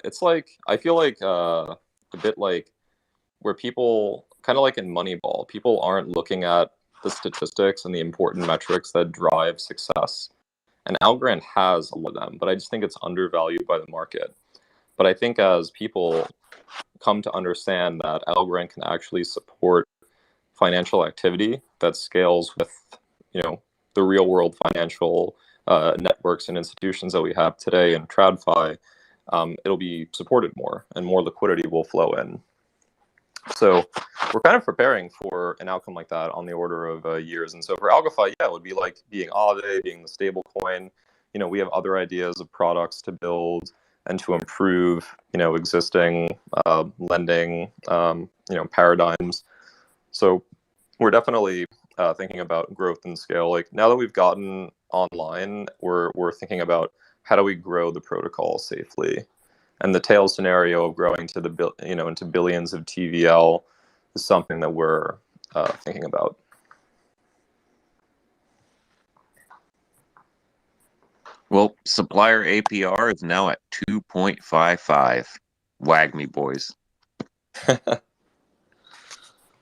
it's I feel like a bit like where people, kind of like in Moneyball, people aren't looking at the statistics and the important metrics that drive success. And Algorand has a lot of them, but I just think it's undervalued by the market. But I think as people come to understand that Algorand can actually support financial activity that scales with, the real world financial networks and institutions that we have today in TradFi, it'll be supported more and more liquidity will flow in. So we're kind of preparing for an outcome like that on the order of years. And so for AlgoFi, yeah, it would be like being Aave, being the stable coin. We have other ideas of products to build and to improve, existing lending, paradigms. So we're definitely thinking about growth and scale. Like now that we've gotten online, we're thinking about how do we grow the protocol safely. And the tail scenario of growing to into billions of TVL is something that we're thinking about. Well, supplier APR is now at 2.55. Wag me, boys.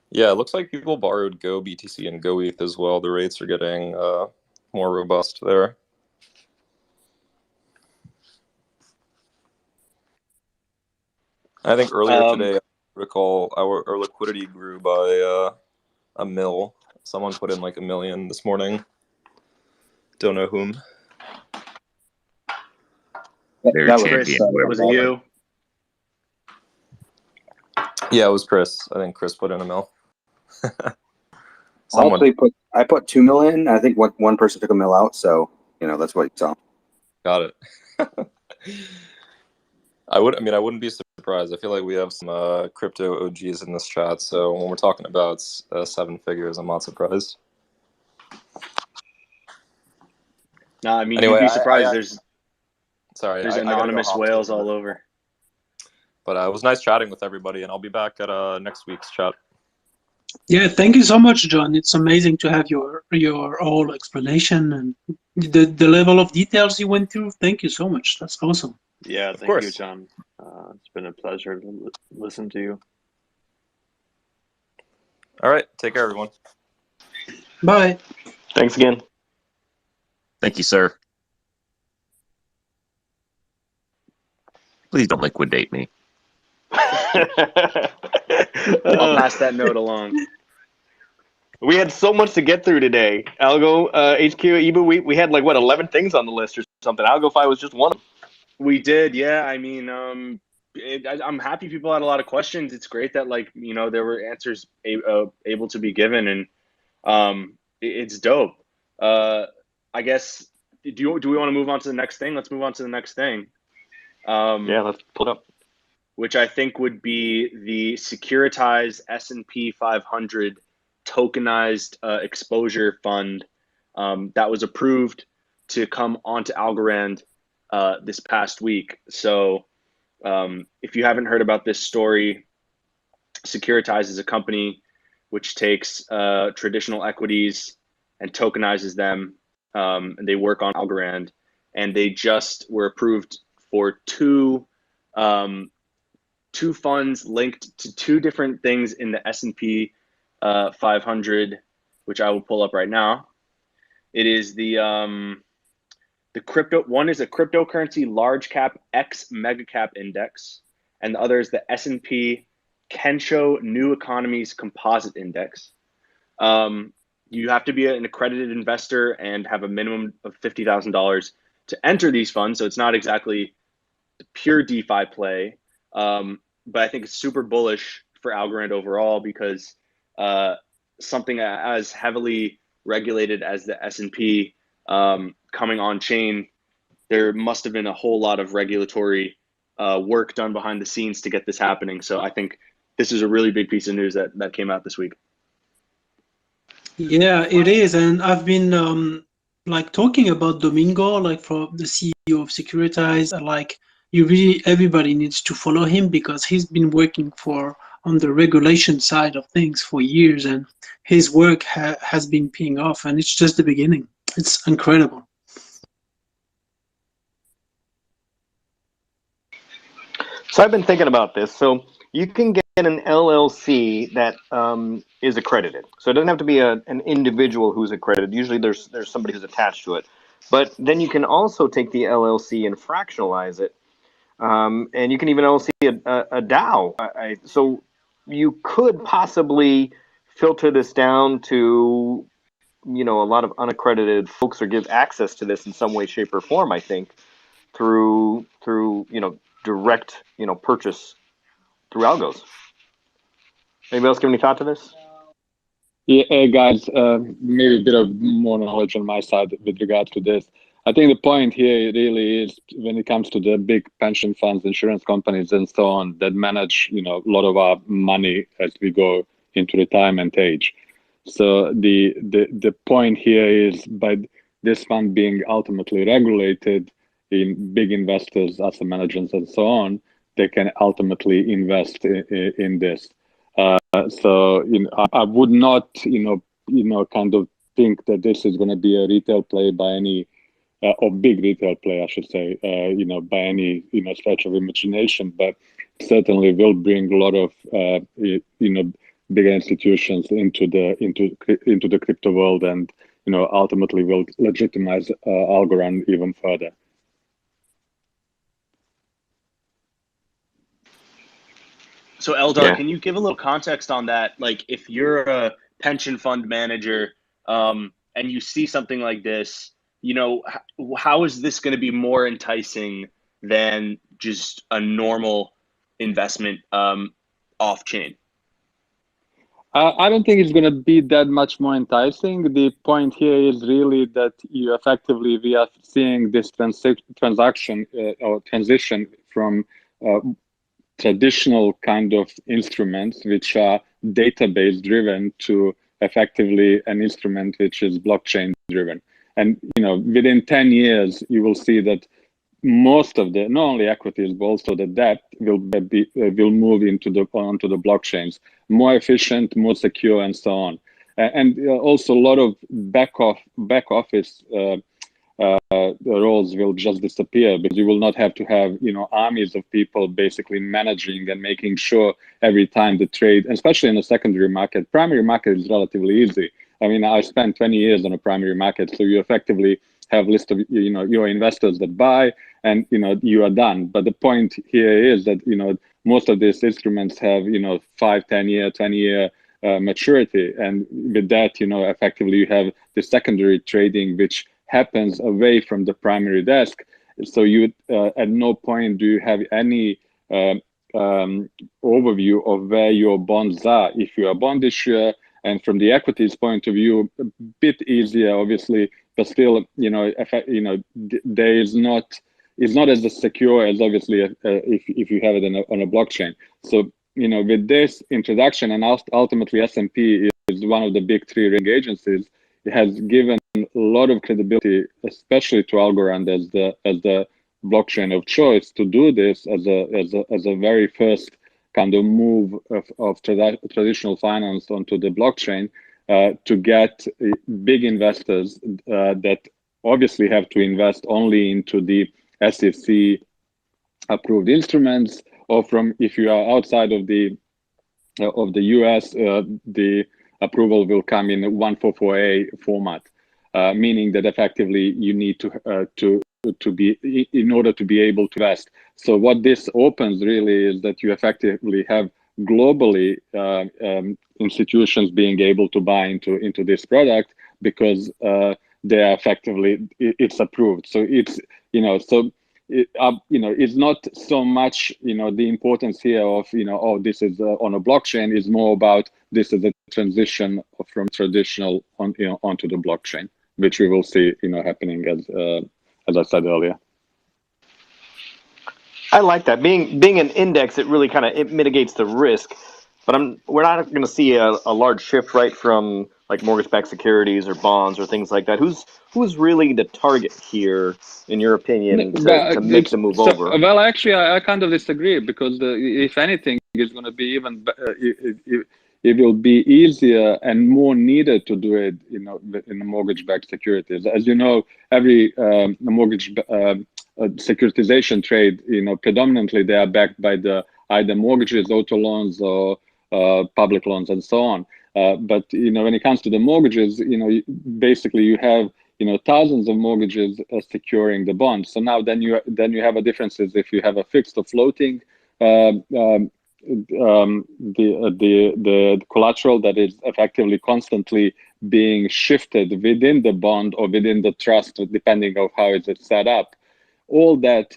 Yeah, it looks like people borrowed Go BTC and Go ETH as well. The rates are getting more robust there. I think earlier today, recall our liquidity grew by a mil. Someone put in like $1 million this morning. Don't know whom. That was Chris. Was it you? Yeah, it was Chris. I think Chris put in $1 million. I put 2 million. I think one person took $1 million out, so that's what you saw. Got it. I wouldn't be surprised. I feel like we have some crypto OGs in this chat, so when we're talking about 7 figures, I'm not surprised. No, I mean, anyway, you'd be surprised. There's anonymous whales all over. But it was nice chatting with everybody, and I'll be back at next week's chat. Yeah, thank you so much, John. It's amazing to have your whole explanation and the level of details you went through. Thank you so much. That's awesome. Yeah, thank you, John. It's been a pleasure to listen to you. All right, take care, everyone. Bye. Thanks again. Thank you, sir. Please don't liquidate me. I'll pass that note along. We had so much to get through today. Algo, HQ, EBU, we had 11 things on the list or something. AlgoFi was just one of them. We did, yeah. I mean, I'm happy people had a lot of questions. It's great that there were answers able to be given, and it's dope. I guess do we want to move on to the next thing? Let's move on to the next thing. Yeah, let's pull it up. Which I think would be the securitized S&P 500 tokenized exposure fund that was approved to come onto Algorand this past week. So if you haven't heard about this story, Securitize is a company which takes traditional equities and tokenizes them, and they work on Algorand, and they just were approved for two funds linked to two different things in the S&P 500, which I will pull up right now. It is the crypto. One is a cryptocurrency large cap X mega cap index, and the other is the S&P Kensho New Economies Composite Index. You have to be an accredited investor and have a minimum of $50,000 to enter these funds. So it's not exactly the pure DeFi play, but I think it's super bullish for Algorand overall because something as heavily regulated as the S&P coming on chain, there must have been a whole lot of regulatory work done behind the scenes to get this happening. So I think this is a really big piece of news that came out this week. Yeah, it is, and I've been talking about Domingo, for the CEO of Securitize. Everybody needs to follow him because he's been working on the regulation side of things for years, and his work has been paying off, and it's just the beginning. It's incredible. So I've been thinking about this. So you can get an LLC that is accredited. So it doesn't have to be an individual who's accredited. Usually there's somebody who's attached to it. But then you can also take the LLC and fractionalize it. And you can even LLC a DAO. So you could possibly filter this down to, you know, a lot of unaccredited folks, or give access to this in some way, shape, or form, I think, through you know, direct, you know, purchase through algos. Anybody else give any thought to this? Yeah, guys, maybe a bit of more knowledge on my side with regard to this. I think the point here really is when it comes to the big pension funds, insurance companies, and so on that manage, you know, a lot of our money as we go into retirement age. So the point here is, by this fund being ultimately regulated in big investors, asset managers, and so on, they can ultimately invest in this. So you know, I would not, you know, kind of think that this is going to be a retail play by any, or big retail play, I should say, you know, by any, you know, stretch of imagination, but certainly will bring a lot of, you know, bigger institutions into the crypto world, and, you know, ultimately will legitimize Algorand even further. So Eldar, can you give a little context on that? Like, if you're a pension fund manager and you see something like this, you know, how is this going to be more enticing than just a normal investment off chain? I don't think it's going to be that much more enticing. The point here is really that we are seeing this transaction or transition from traditional kind of instruments, which are database driven, to effectively an instrument which is blockchain driven. And, you know, within 10 years, you will see that most of the, not only equities, but also the debt will move onto the blockchains, more efficient, more secure, and so on. And also a lot of back office roles will just disappear, because you will not have to have, you know, armies of people basically managing and making sure every time the trade, especially in the secondary market. Primary market is relatively easy. I mean, I spent 20 years on a primary market, so you effectively have a list of, you know, your investors that buy, and, you know, you are done. But the point here is that, you know, most of these instruments have, you know, 5, 10 year, 20 year maturity, and with that, you know, effectively you have the secondary trading, which happens away from the primary desk. So you at no point do you have any overview of where your bonds are. If you are a bond issuer, and from the equities point of view, a bit easier, obviously, but still, you know, there is not, it's not as secure as obviously if you have it on a blockchain. So, you know, with this introduction, and ultimately S&P is one of the big 3 rating agencies, it has given a lot of credibility, especially to Algorand as the blockchain of choice, to do this as a very first kind of move of traditional finance onto the blockchain, to get big investors that obviously have to invest only into the SEC approved instruments, or from, if you are outside of the US, the approval will come in a 144A format, meaning that effectively you need to be, in order to be able to invest. So what this opens really is that you effectively have globally institutions being able to buy into this product, because they are effectively, it's approved. So it's, you know, so it, you know, it's not so much, you know, the importance here of, you know, oh, this is on a blockchain, is more about this is a transition from traditional onto the blockchain, which we will see, you know, happening as I said earlier. I like that. Being an index, it really kind of, it mitigates the risk, but we're not going to see a large shift, right, from like mortgage-backed securities or bonds or things like that. Who's really the target here, in your opinion, to make the move over? Well, actually, I kind of disagree, because if anything, it's going to be even it will be easier and more needed to do it, you know, in the mortgage-backed securities. As you know, every mortgage securitization trade, you know, predominantly they are backed by the either mortgages, auto loans, or public loans, and so on. But when it comes to the mortgages, basically you have thousands of mortgages securing the bond. So now then you have a difference is if you have a fixed or floating the collateral that is effectively constantly being shifted within the bond or within the trust, depending on how it's set up. All that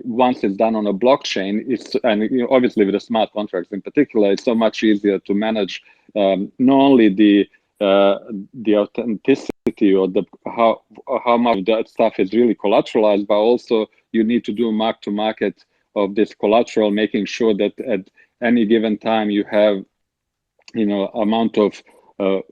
once it's done on a blockchain, and obviously with the smart contracts in particular, it's so much easier to manage not only the authenticity or how much that stuff is really collateralized, but also you need to do mark to market of this collateral, making sure that at any given time you have amount of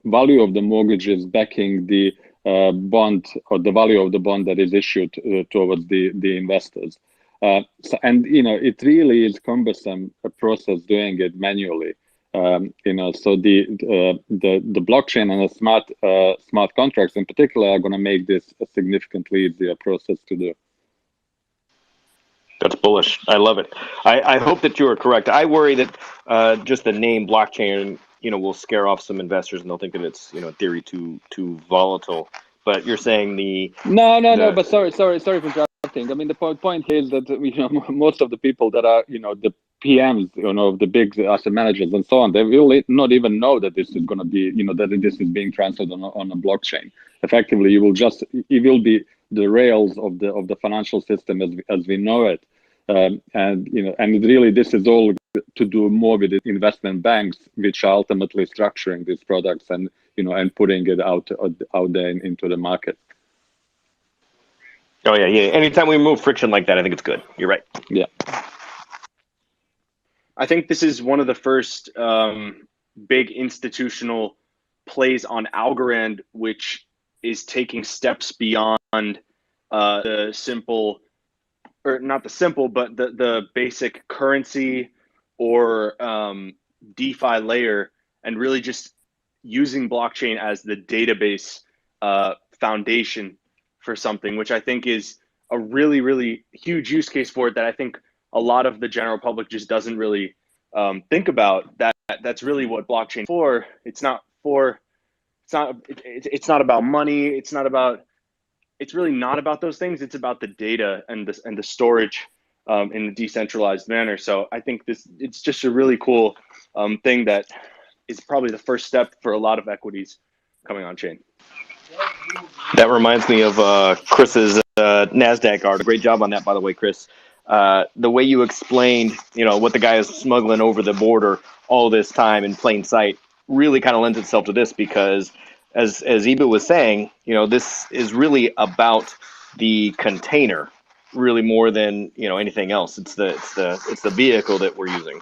value of the mortgages backing the bond, or the value of the bond that is issued towards the investors. It really is cumbersome a process doing it manually. So the blockchain and the smart contracts in particular are going to make this a significantly easier process to do. That's bullish. I love it. I hope that you are correct. I worry that just the name blockchain, will scare off some investors, and they'll think that it's, theory too volatile. But you're saying No. But sorry for interrupting. I mean, the point is that most of the people that are the PMs, of the big asset managers and so on, they will not even know that this is going to be, that this is being transferred on a blockchain. Effectively, it will be the rails of the financial system as we know it, and really this is all to do more with the investment banks, which are ultimately structuring these products and and putting it out there into the market. Oh yeah. Anytime we remove friction like that, I think it's good. You're right. Yeah. I think this is one of the first big institutional plays on Algorand, which is taking steps beyond the simple, or not the simple, but the basic currency or DeFi layer, and really just using blockchain as the database foundation for something, which I think is a really, really huge use case for it that I think a lot of the general public just doesn't really think about. That's really what blockchain is for. It's not about money. It's really not about those things. It's about the data and the storage in a decentralized manner. So I think it's just a really cool thing that is probably the first step for a lot of equities coming on chain. That reminds me of Chris's NASDAQ article. Great job on that, by the way, Chris. The way you explained, what the guy is smuggling over the border all this time in plain sight really kind of lends itself to this, because as Ibu was saying, this is really about the container, really more than anything else. It's the vehicle that we're using.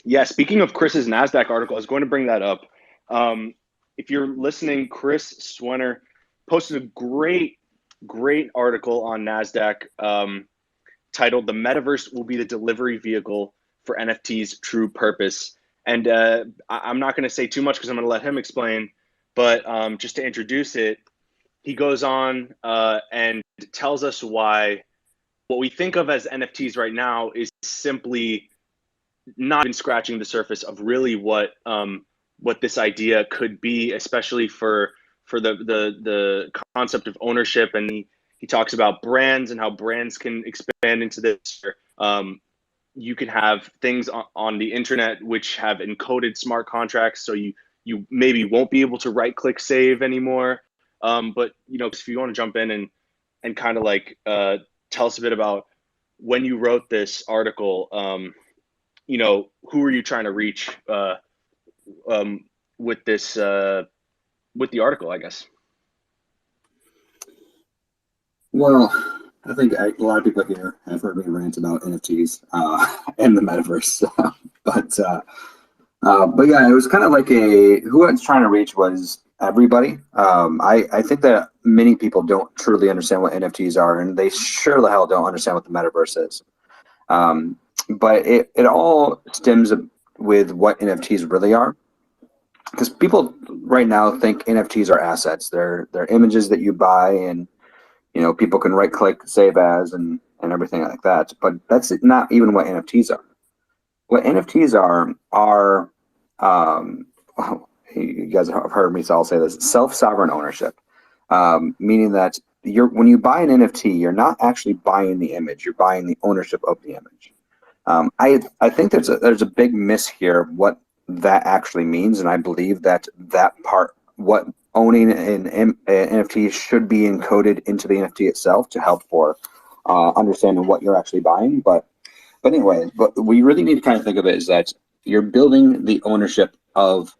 Yeah, speaking of Chris's NASDAQ article, I was going to bring that up. If you're listening, Chris Swenner posted a great article on NASDAQ titled "The Metaverse Will Be the Delivery Vehicle for NFT's True Purpose." And I'm not going to say too much because I'm going to let him explain. But just to introduce it, he goes on and tells us why what we think of as NFTs right now is simply not even scratching the surface of really what this idea could be, especially for the concept of ownership. And he talks about brands and how brands can expand into this. You can have things on the internet which have encoded smart contracts, so you maybe won't be able to right click save anymore. But if you want to jump in and kind of like tell us a bit about when you wrote this article, who are you trying to reach with this with the article, I guess? Well, I think a lot of people here have heard me rant about NFTs and the metaverse, but yeah, it was kind of like who I was trying to reach was everybody. I think that many people don't truly understand what NFTs are, and they sure the hell don't understand what the metaverse is. But it all stems with what NFTs really are, because people right now think NFTs are assets. They're images that you buy, and people can right click, save as, and everything like that. But that's not even what NFTs are. What NFTs are well, you guys have heard me, so I'll say this: self-sovereign ownership, meaning that when you buy an NFT, you're not actually buying the image; you're buying the ownership of the image. I think there's a big miss here of what that actually means, and I believe that part, what owning an NFT should be encoded into the NFT itself to help for understanding what you're actually buying. But anyway, but we really need to kind of think of it as that you're building the ownership of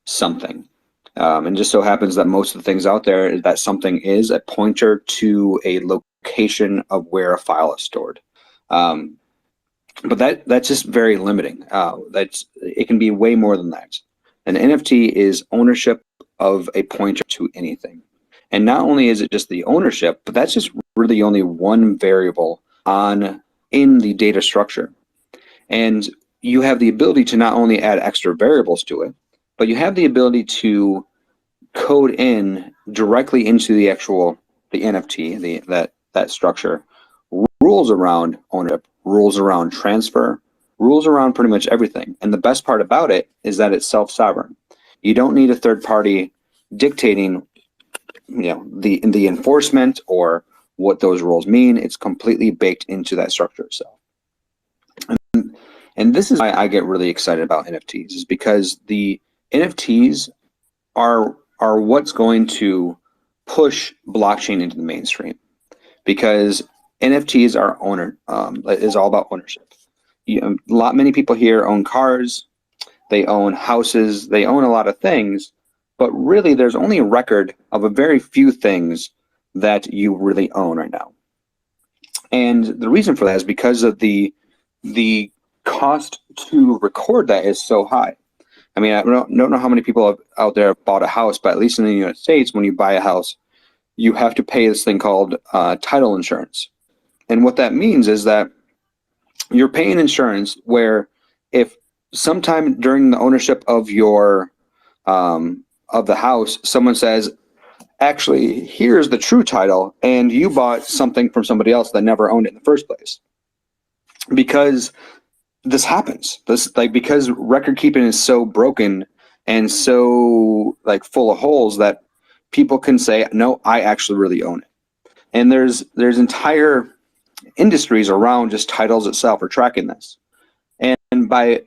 something. And just so happens that most of the things out there, that something is a pointer to a location of where a file is stored. But that's just very limiting. It can be way more than that. An NFT is ownership of a pointer to anything. And not only is it just the ownership, but that's just really only one variable in the data structure. And you have the ability to not only add extra variables to it, but you have the ability to code in directly into the NFT, that structure, rules around ownership, rules around transfer, rules around pretty much everything. And the best part about it is that it's self-sovereign. You don't need a third party dictating, the enforcement or what those rules mean. It's completely baked into that structure itself. And this is why I get really excited about NFTs, is because the NFTs are what's going to push blockchain into the mainstream, because NFTs is all about ownership. Many people here own cars, they own houses, they own a lot of things, but really there's only a record of a very few things that you really own right now. And the reason for that is because of the cost to record that is so high. I mean, I don't know how many people out there have bought a house, but at least in the United States, when you buy a house, you have to pay this thing called title insurance. And what that means is that you're paying insurance where if sometime during the ownership of of the house, someone says, actually, here's the true title, and you bought something from somebody else that never owned it in the first place. Because this happens. Because record keeping is so broken and so full of holes that people can say, no, I actually really own it. And there's entire industries around just titles itself or tracking this. And by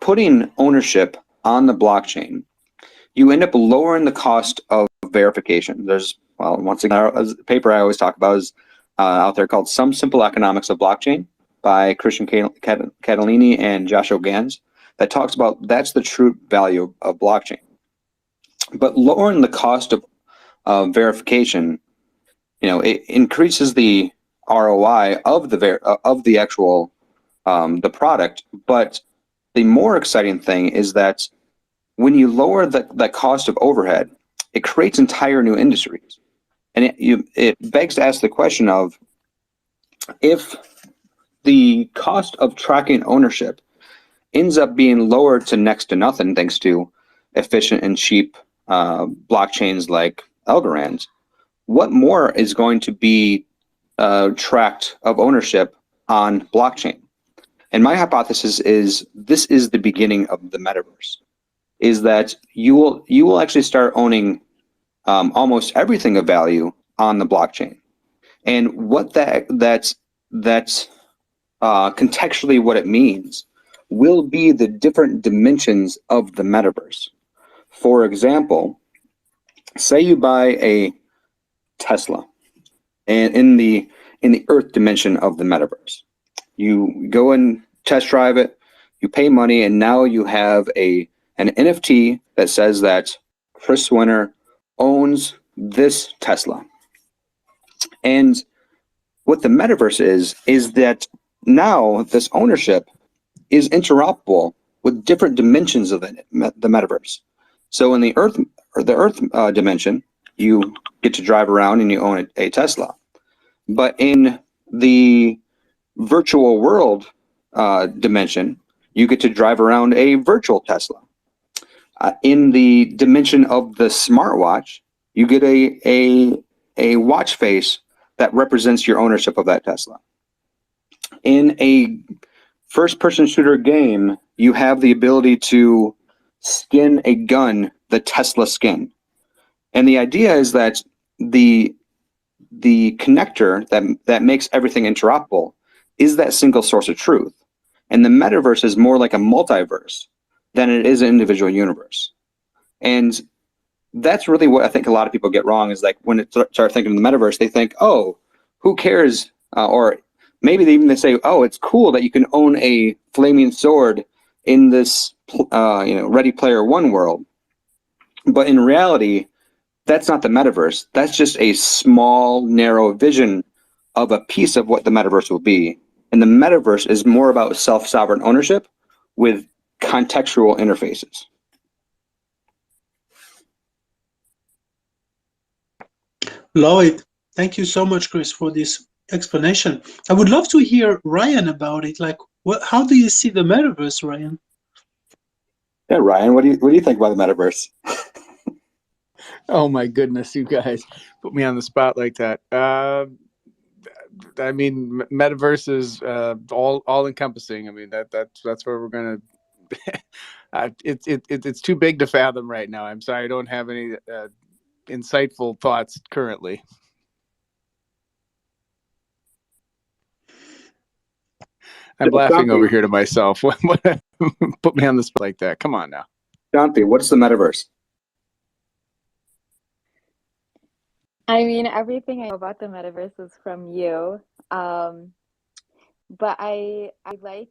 putting ownership on the blockchain, you end up lowering the cost of verification. Once again, a paper I always talk about is out there called Some Simple Economics of Blockchain by Christian Catalini and Joshua Gans, that talks about that's the true value of blockchain. But lowering the cost of verification, it increases the ROI of the actual the product. But the more exciting thing is that when you lower the cost of overhead, it creates entire new industries. And it begs to ask the question of, if the cost of tracking ownership ends up being lowered to next to nothing thanks to efficient and cheap blockchains like Algorand, what more is going to be tracked of ownership on blockchain? And my hypothesis is this is the beginning of the metaverse, is that you will actually start owning almost everything of value on the blockchain. And what that's contextually what it means will be the different dimensions of the metaverse. For example, say you buy a Tesla, and in the Earth dimension of the metaverse, you go and test drive it, you pay money, and now you have an NFT that says that Chris Winter owns this Tesla. And what the metaverse is that now this ownership is interoperable with different dimensions of the metaverse. So in the Earth dimension, you get to drive around and you own a Tesla. But in the virtual world dimension, you get to drive around a virtual Tesla. In the dimension of the smartwatch, you get a a watch face that represents your ownership of that Tesla. In a first-person shooter game, you have the ability to skin a gun the Tesla skin. And the idea is that the connector that makes everything interoperable is that single source of truth. And the metaverse is more like a multiverse than it is an individual universe. And that's really what I think a lot of people get wrong, is like when they start thinking of the metaverse, they think, oh, who cares? Or maybe they say, oh, it's cool that you can own a flaming sword in this Ready Player One world. But in reality, that's not the metaverse. That's just a small, narrow vision of a piece of what the metaverse will be. And the metaverse is more about self-sovereign ownership with contextual interfaces. Lloyd, thank you so much, Chris, for this explanation. I would love to hear Ryan about it. Like, how do you see the metaverse, Ryan? Yeah, Ryan, what do you think about the metaverse? Oh my goodness, you guys put me on the spot like that. I mean, metaverse is all encompassing. I mean, that's where we're gonna. It's too big to fathom right now. I'm sorry, I don't have any insightful thoughts currently. I'm laughing over here to myself. Put me on the spot like that. Come on now. Jonty, what's the metaverse? I mean, everything I know about the metaverse is from you. But I like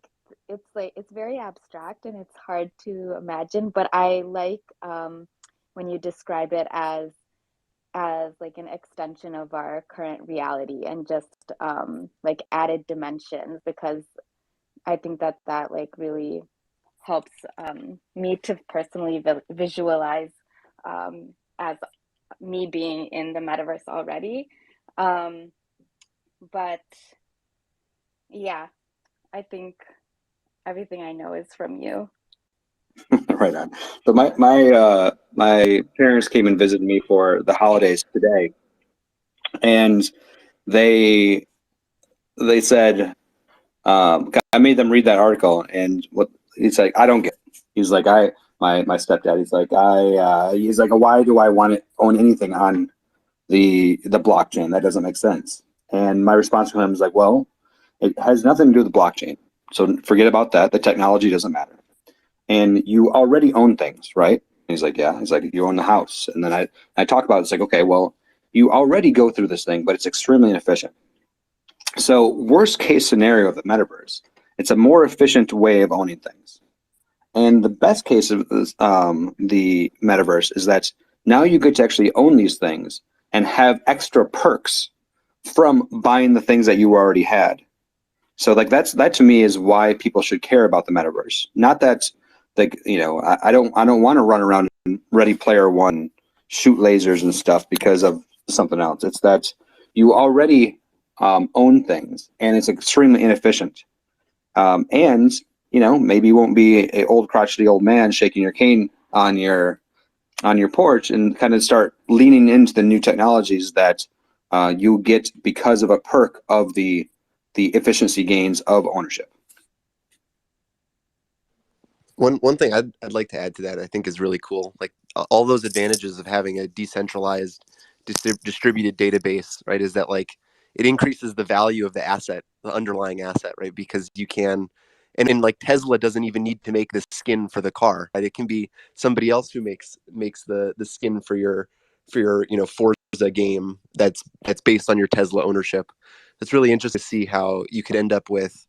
it's very abstract and it's hard to imagine, but I like when you describe it as like an extension of our current reality and just like added dimensions, because I think that like really helps me to personally visualize as me being in the metaverse already. But yeah, I think everything I know is from you. Right on. So my parents came and visited me for the holidays today, and they said, I made them read that article, and what he's like, I don't get it. He's like, my stepdad, he's like, why do I want to own anything on the blockchain? That doesn't make sense. And my response to him is like, well, it has nothing to do with the blockchain. So forget about that. The technology doesn't matter. And you already own things, right? And he's like, yeah. He's like, you own the house. And then I talk about it. It's like, okay, well, you already go through this thing, but it's extremely inefficient. So worst case scenario of the metaverse, it's a more efficient way of owning things. And the best case of the metaverse is that now you get to actually own these things and have extra perks from buying the things that you already had. So like that to me is why people should care about the metaverse. Not that like, I don't want to run around in Ready Player One, shoot lasers and stuff because of something else. It's that you already own things, and it's extremely inefficient. And maybe you won't be an old crotchety old man shaking your cane on your porch, and kind of start leaning into the new technologies that you get because of a perk of the efficiency gains of ownership. One thing I'd like to add to that, I think, is really cool. Like all those advantages of having a decentralized, distributed database, right? Is that like it increases the value of the asset, the underlying asset, right? Because you can, and like Tesla doesn't even need to make the skin for the car, right? It can be somebody else who makes the skin for your Forza game that's based on your Tesla ownership. It's really interesting to see how you could end up with,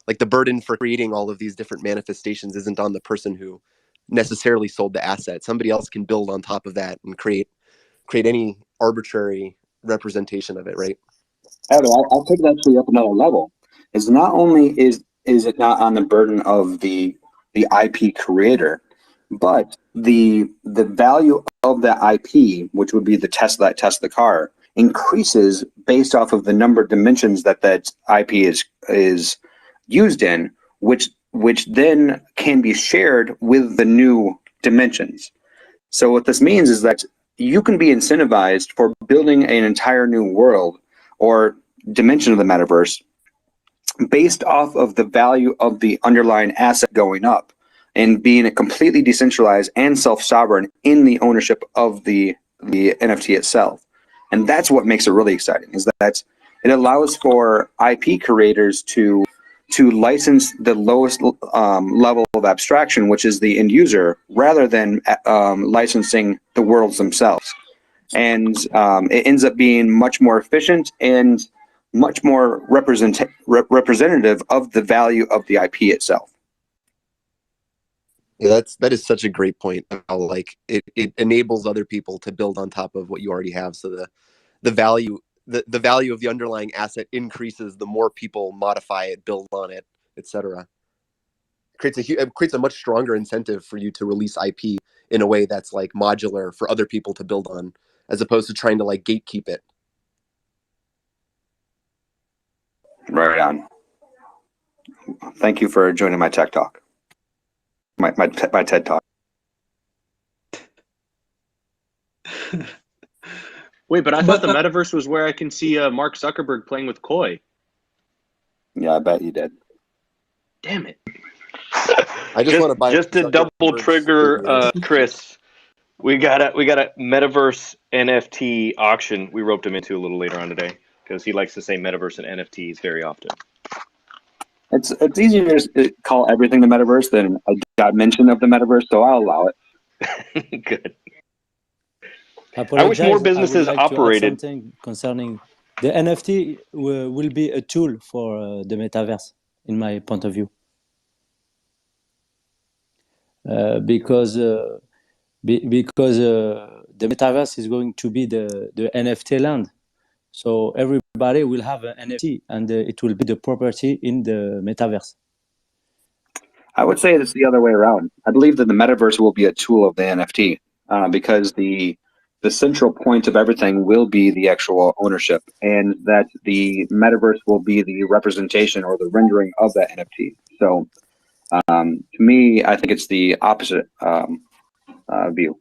like, the burden for creating all of these different manifestations isn't on the person who necessarily sold the asset. Somebody else can build on top of that and create any arbitrary representation of it, right? I'll take it actually up another level. Is not only is it not on the burden of the IP creator, but the value of that IP, which would be the Tesla car, increases based off of the number of dimensions that IP is used in, which then can be shared with the new dimensions. So what this means is that you can be incentivized for building an entire new world or dimension of the metaverse based off of the value of the underlying asset going up and being completely decentralized and self-sovereign in the ownership of the NFT itself. And that's what makes it really exciting, is that it allows for IP creators to license the lowest level of abstraction, which is the end user, rather than licensing the worlds themselves. And it ends up being much more efficient and much more representative of the value of the IP itself. Yeah, that is such a great point. How, like, it enables other people to build on top of what you already have. So the value the value of the underlying asset increases the more people modify it, build on it, etc. It creates a much stronger incentive for you to release IP in a way that's like modular for other people to build on, as opposed to trying to like gatekeep it. Right on. Thank you for joining my tech talk. My TED talk. Wait, but I thought the metaverse was where I can see Mark Zuckerberg playing with Koi. Yeah, I bet you did. Damn it. I just want to buy just to double trigger Chris. We got a metaverse NFT auction. We roped him into a little later on today because he likes to say metaverse and NFTs very often. It's easier to just call everything the metaverse than a dimension of the metaverse, so I'll allow it. Good. I wish more businesses operated. Something concerning the NFT will be a tool for the metaverse, in my point of view, because the metaverse is going to be the NFT land. So everybody will have an NFT, and it will be the property in the metaverse. I would say it's the other way around. I believe that the metaverse will be a tool of the NFT because the central point of everything will be the actual ownership, and that the metaverse will be the representation or the rendering of that NFT. So to me, I think it's the opposite view.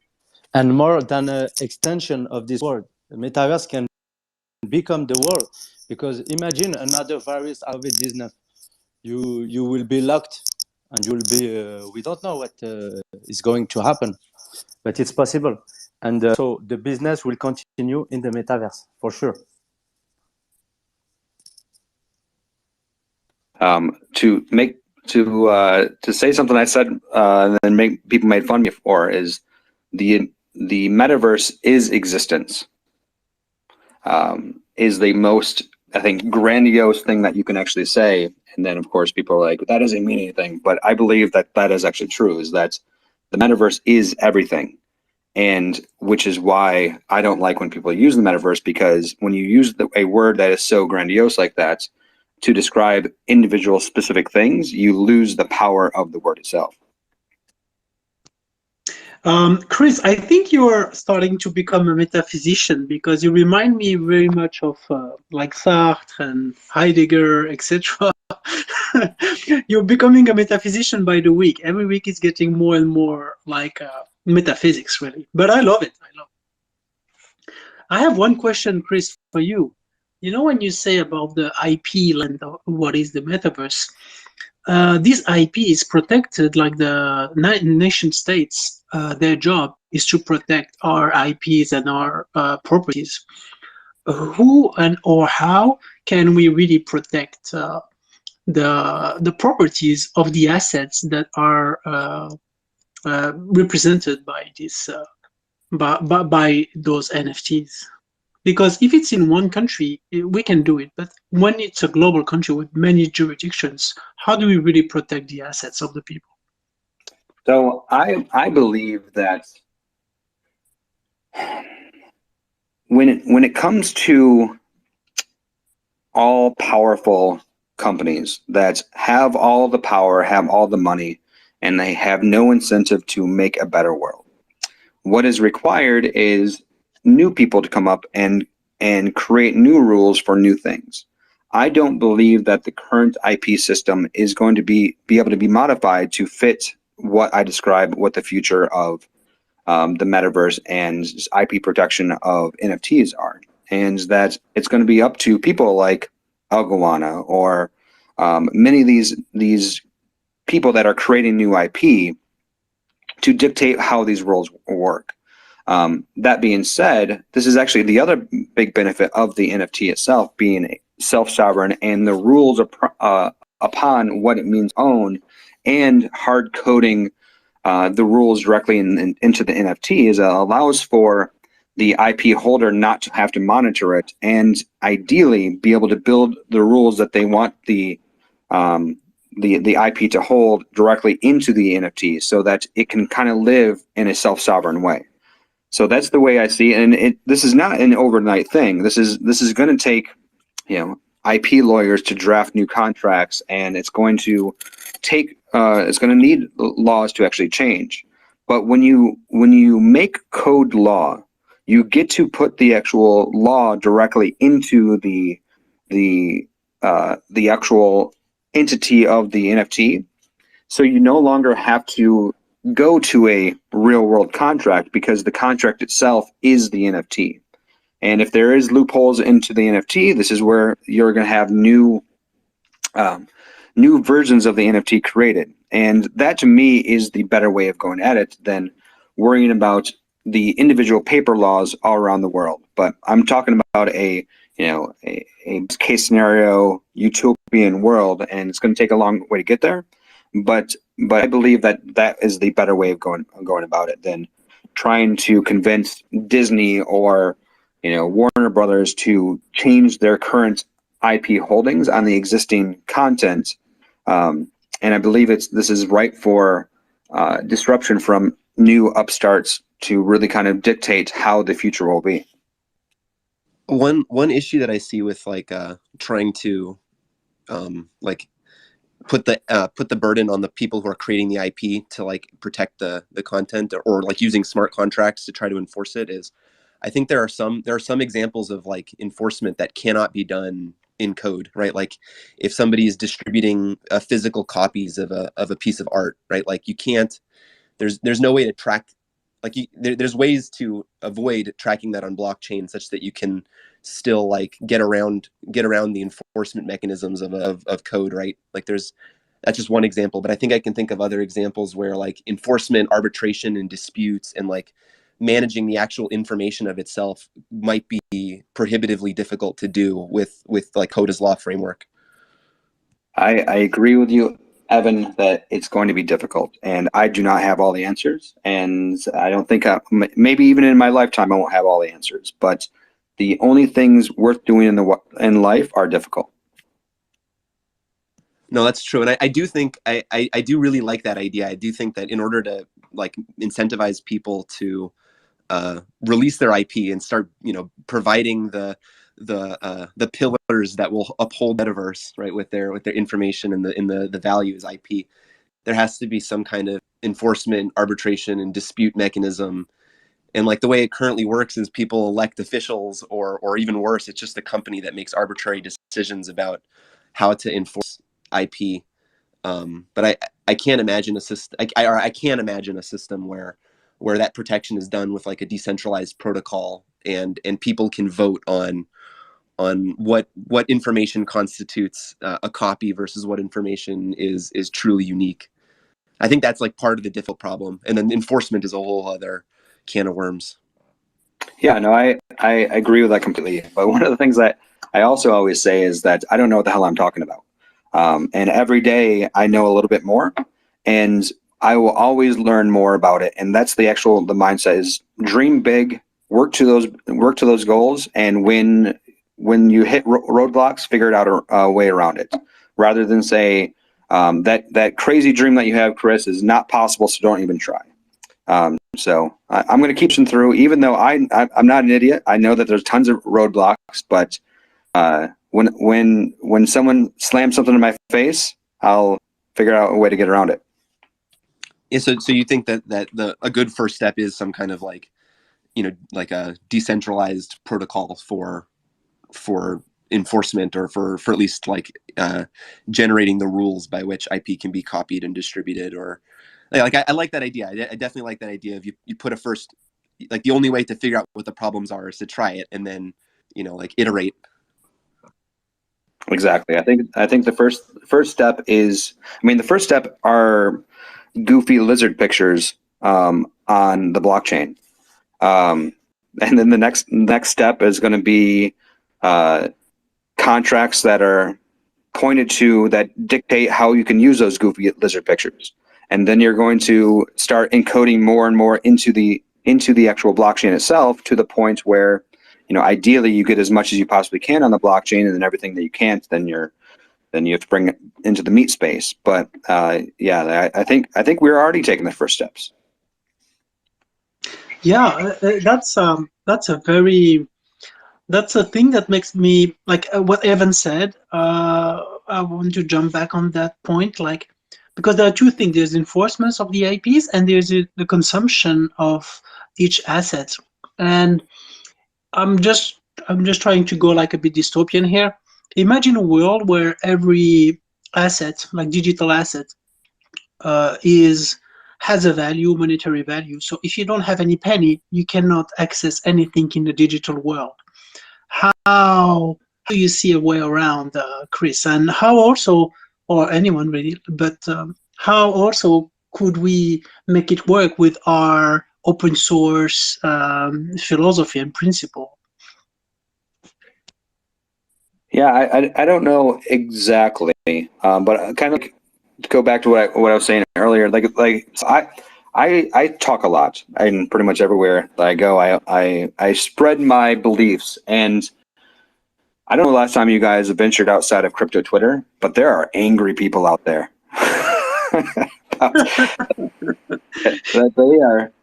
And more than an extension of this world, the metaverse can become the world, because imagine another virus out of it business. You will be locked, and you will be we don't know what is going to happen, but it's possible. And so the business will continue in the metaverse for sure. To say something I said and then make people made fun of me for is the metaverse is existence. Is the most, I think, grandiose thing that you can actually say. And then of course people are like, that doesn't mean anything. But I believe that that is actually true, is that the metaverse is everything. And which is why I don't like when people use the metaverse, because when you use a word that is so grandiose like that to describe individual specific things, you lose the power of the word itself. Chris, I think you are starting to become a metaphysician, because you remind me very much of like Sartre and Heidegger, etc. You're becoming a metaphysician by the week. Every week is getting more and more like metaphysics, really. But I love it. I have one question, Chris, for you. You know, when you say about the IP and what is the metaverse, this IP is protected, like the nation states. Their job is to protect our IPs and our properties. Who and or how can we really protect the properties of the assets that are represented by this by those NFTs? Because if it's in one country, we can do it. But when it's a global country with many jurisdictions, how do we really protect the assets of the people? So I believe that when it comes to all powerful companies that have all the power, have all the money, and they have no incentive to make a better world, what is required is new people to come up and create new rules for new things. I don't believe that the current IP system is going to be able to be modified to fit what I describe what the future of the metaverse and IP protection of NFTs are, and that it's going to be up to people like AlgoFam or many of these people that are creating new IP to dictate how these rules work. That being said, this is actually the other big benefit of the NFT itself being self-sovereign, and the rules upon what it means own and hard coding the rules directly into the NFT allows for the IP holder not to have to monitor it, and ideally be able to build the rules that they want the IP to hold directly into the NFT, so that it can kind of live in a self-sovereign way. So that's the way I see it. And this is not an overnight thing. This is going to take, IP lawyers to draft new contracts, and it's going to take it's going to need laws to actually change. But when you make code law, you get to put the actual law directly into the actual entity of the NFT. So you no longer have to go to a real world contract, because the contract itself is the NFT. And if there is loopholes into the NFT, this is where you're going to have new versions of the NFT created. And that to me is the better way of going at it than worrying about the individual paper laws all around the world. But I'm talking about a case scenario utopian world, and it's going to take a long way to get there. But I believe that is the better way of going about it than trying to convince Disney or Warner Brothers to change their current IP holdings on the existing content. And I believe this is ripe for disruption from new upstarts to really kind of dictate how the future will be. One issue that I see with trying to put the burden on the people who are creating the IP to protect the content, or using smart contracts to try to enforce it, is I think there are some examples of enforcement that cannot be done in code, right? Like if somebody is distributing physical copies of a piece of art, right? You can't, there's no way to track, there's ways to avoid tracking that on blockchain such that you can still get around the enforcement mechanisms of code, right? That's just one example, but I think I can think of other examples where enforcement, arbitration, and disputes, and managing the actual information of itself might be prohibitively difficult to do with code as law framework. I agree with you, Evan, that it's going to be difficult, and I do not have all the answers, and I don't think maybe even in my lifetime I won't have all the answers, but the only things worth doing in life are difficult. No, that's true. And I do think I do really like that idea. I do think that in order to incentivize people to release their IP and start, providing the pillars that will uphold Metaverse, right, with their information and the value as IP, there has to be some kind of enforcement, arbitration, and dispute mechanism. And the way it currently works is people elect officials, or even worse, it's just a company that makes arbitrary decisions about how to enforce IP. But I can't imagine a system. I can't imagine a system where that protection is done with a decentralized protocol, and people can vote on what information constitutes a copy versus what information is truly unique. I think that's part of the difficult problem, and then enforcement is a whole other can of worms. Yeah, no, I agree with that completely. But one of the things that I also always say is that I don't know what the hell I'm talking about. And every day I know a little bit more, and I will always learn more about it. And that's the mindset is dream big, work to those goals. And when you hit roadblocks, figure out a way around it, rather than say that crazy dream that you have, Chris, is not possible. So don't even try. So I'm going to keep them through, even though I'm not an idiot. I know that there's tons of roadblocks, but when someone slams something in my face, I'll figure out a way to get around it. Yeah, so you think that a good first step is some kind of a decentralized protocol for enforcement, or for at least generating the rules by which IP can be copied and distributed, or I like that idea. I definitely like that idea of you put a first, like the only way to figure out what the problems are is to try it and then, like iterate. Exactly. I think the first step is, the first step are goofy lizard pictures on the blockchain, and then the next step is going to be contracts that are pointed to that dictate how you can use those goofy lizard pictures, and then you're going to start encoding more and more into the actual blockchain itself, to the point where, ideally you get as much as you possibly can on the blockchain, and then everything that you can't, then you have to bring it into the meat space. But yeah, I think we're already taking the first steps. Yeah, that's a thing that makes me like what Evan said. I want to jump back on that point, like, because there are two things: there's enforcement of the IPs, and there's the consumption of each asset. And I'm just trying to go like a bit dystopian here. Imagine a world where every asset, like digital asset, has a value, monetary value. So if you don't have any penny, you cannot access anything in the digital world. How do you see a way around, Chris? And how also, or anyone really, but how also could we make it work with our open source philosophy and principle? Yeah, I don't know exactly, but kind of to go back to what I was saying earlier. So I talk a lot, and pretty much everywhere that I go, I spread my beliefs. And I don't know the last time you guys have ventured outside of crypto Twitter, but there are angry people out there.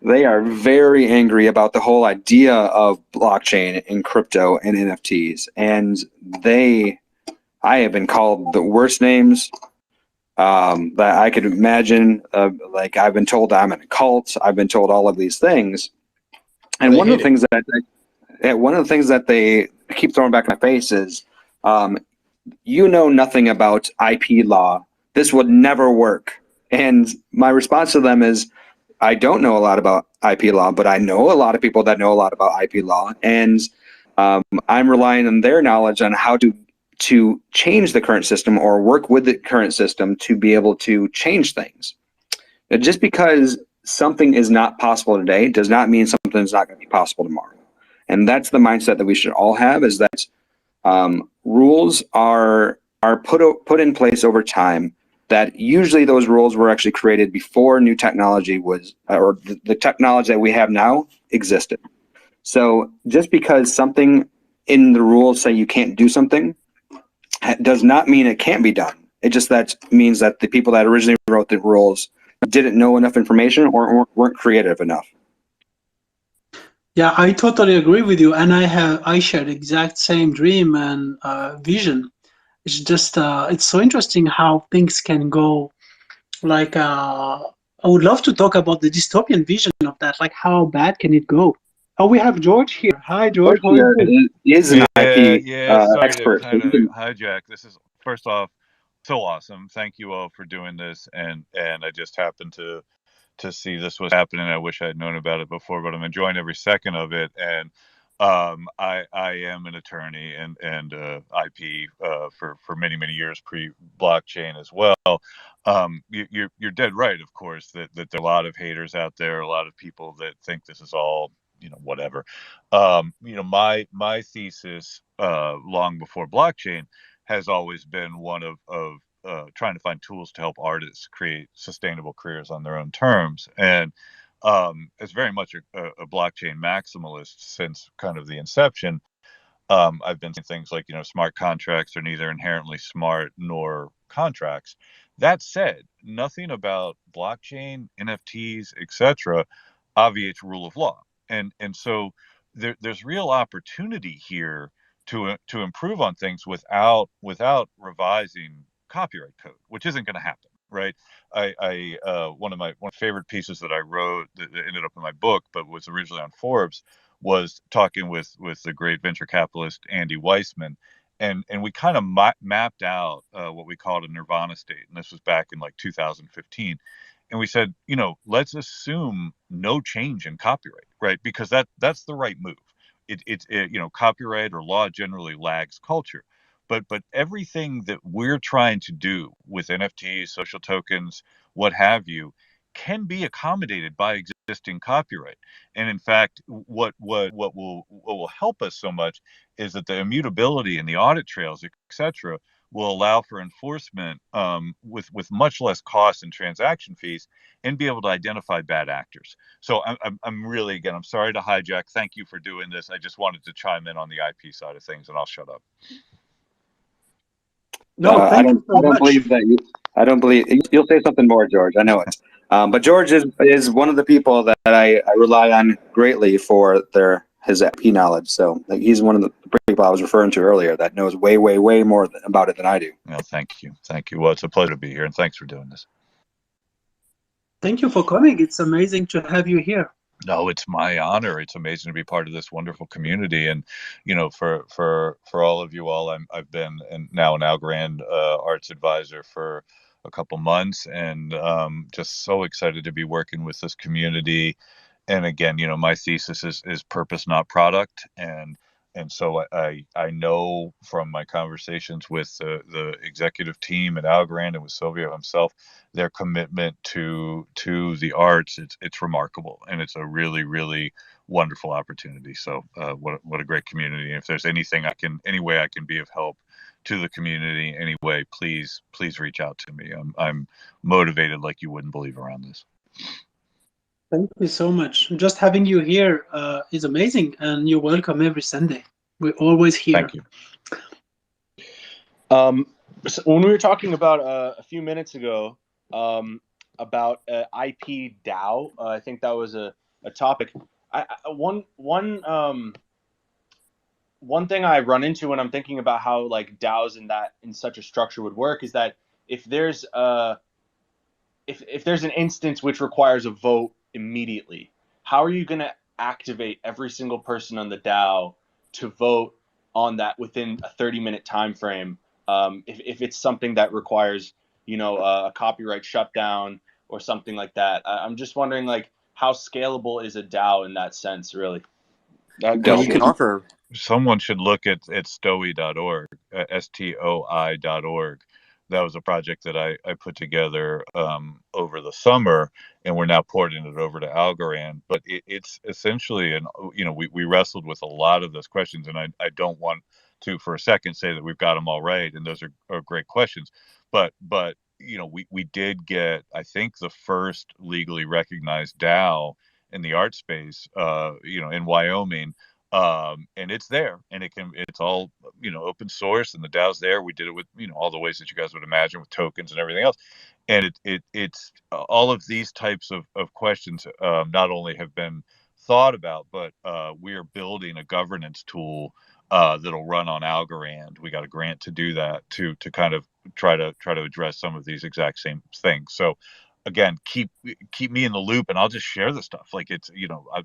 They are very angry about the whole idea of blockchain and crypto and NFTs, and I have been called the worst names that I could imagine. Like, I've been told I'm in a cult. I've been told all of these things, and one of the things that they keep throwing back in my face is, you know nothing about IP law. This would never work. And my response to them is, I don't know a lot about IP law, but I know a lot of people that know a lot about IP law, and I'm relying on their knowledge on how to change the current system, or work with the current system to be able to change things. Now, just because something is not possible today does not mean something's not going to be possible tomorrow. And that's the mindset that we should all have, is that rules are put in place over time, that usually those rules were actually created before new technology was, or the technology that we have now existed. So just because something in the rules say you can't do something does not mean it can't be done. It just means that the people that originally wrote the rules didn't know enough information, or weren't creative enough. Yeah, I totally agree with you, and I share the exact same dream and vision. It's just it's so interesting how things can go. Like, I would love to talk about the dystopian vision of that. Like, how bad can it go? Oh, we have George here. Hi, George. How are you? Is an IP Sorry expert. to kind of hijack. This is, first off, so awesome. Thank you all for doing this, and I just happened to see this was happening. I wish I had known about it before, but I'm enjoying every second of it. And I am an attorney and IP for many years, pre-blockchain as well. You're dead right, of course, that there are a lot of haters out there, a lot of people that think this is all, whatever. My thesis long before blockchain has always been one of trying to find tools to help artists create sustainable careers on their own terms. And as very much a blockchain maximalist since kind of the inception, I've been saying things like, smart contracts are neither inherently smart nor contracts. That said, nothing about blockchain, NFTs, etc., obviates rule of law. And so there's real opportunity here to improve on things without revising copyright code, which isn't going to happen, right? One of my favorite pieces that I wrote that ended up in my book, but was originally on Forbes, was talking with the great venture capitalist Andy Weissman, and we kind of mapped out what we called a nirvana state, and this was back in like 2015. and we said, let's assume no change in copyright, right? Because that's the right move. Copyright or law generally lags culture, but everything that we're trying to do with NFTs, social tokens, what have you, can be accommodated by existing copyright. And in fact, what will help us so much is that the immutability and the audit trails, etc., will allow for enforcement with much less cost and transaction fees, and be able to identify bad actors. So I'm really, again, I'm sorry to hijack. Thank you for doing this. I just wanted to chime in on the IP side of things, and I'll shut up. No, I thank don't. you so I don't much. believe that. I don't believe you'll say something more, George. I know it. But George is one of the people that I rely on greatly for his IP knowledge. So like, he's one of the people I was referring to earlier that knows way more about it than I do. Well, thank you. Well, it's a pleasure to be here, and thanks for doing this. Thank you for coming. It's amazing to have you here. No, it's my honor. It's amazing to be part of this wonderful community, and for all of you all, I've been now an Algorand arts advisor for a couple months, and just so excited to be working with this community. And again, my thesis is purpose, not product, and so I know from my conversations with the executive team at Algorand and with Silvio himself, their commitment to the arts, it's remarkable, and it's a really wonderful opportunity. So what a great community. And if there's any way I can be of help to the community anyway, please reach out to me. I'm motivated like you wouldn't believe around this. Thank you so much. Just having you here is amazing, and you're welcome every Sunday. We're always here. Thank you. So when we were talking about a few minutes ago about IP DAO, I think that was a topic. One thing I run into when I'm thinking about how like DAOs in such a structure would work is that if there's an instance which requires a vote immediately, how are you going to activate every single person on the DAO to vote on that within a 30-minute time frame? If it's something that requires, a copyright shutdown or something like that, I'm just wondering, like, how scalable is a DAO in that sense, really? You can offer. Someone should look at stoi.org, stoi.org. That was a project that I put together over the summer, and we're now porting it over to Algorand. But it's essentially, we wrestled with a lot of those questions, and I don't want to for a second say that we've got them all right, and those are great questions. But we did get, I think, the first legally recognized DAO in the art space, in Wyoming. And it's there, and it's all, open source, and the DAO's there. We did it with, all the ways that you guys would imagine, with tokens and everything else. And it's all of these types of questions not only have been thought about, but we are building a governance tool that'll run on Algorand. We got a grant to do that, to kind of try to address some of these exact same things. So again, keep me in the loop, and I'll just share the stuff. Like, it's, I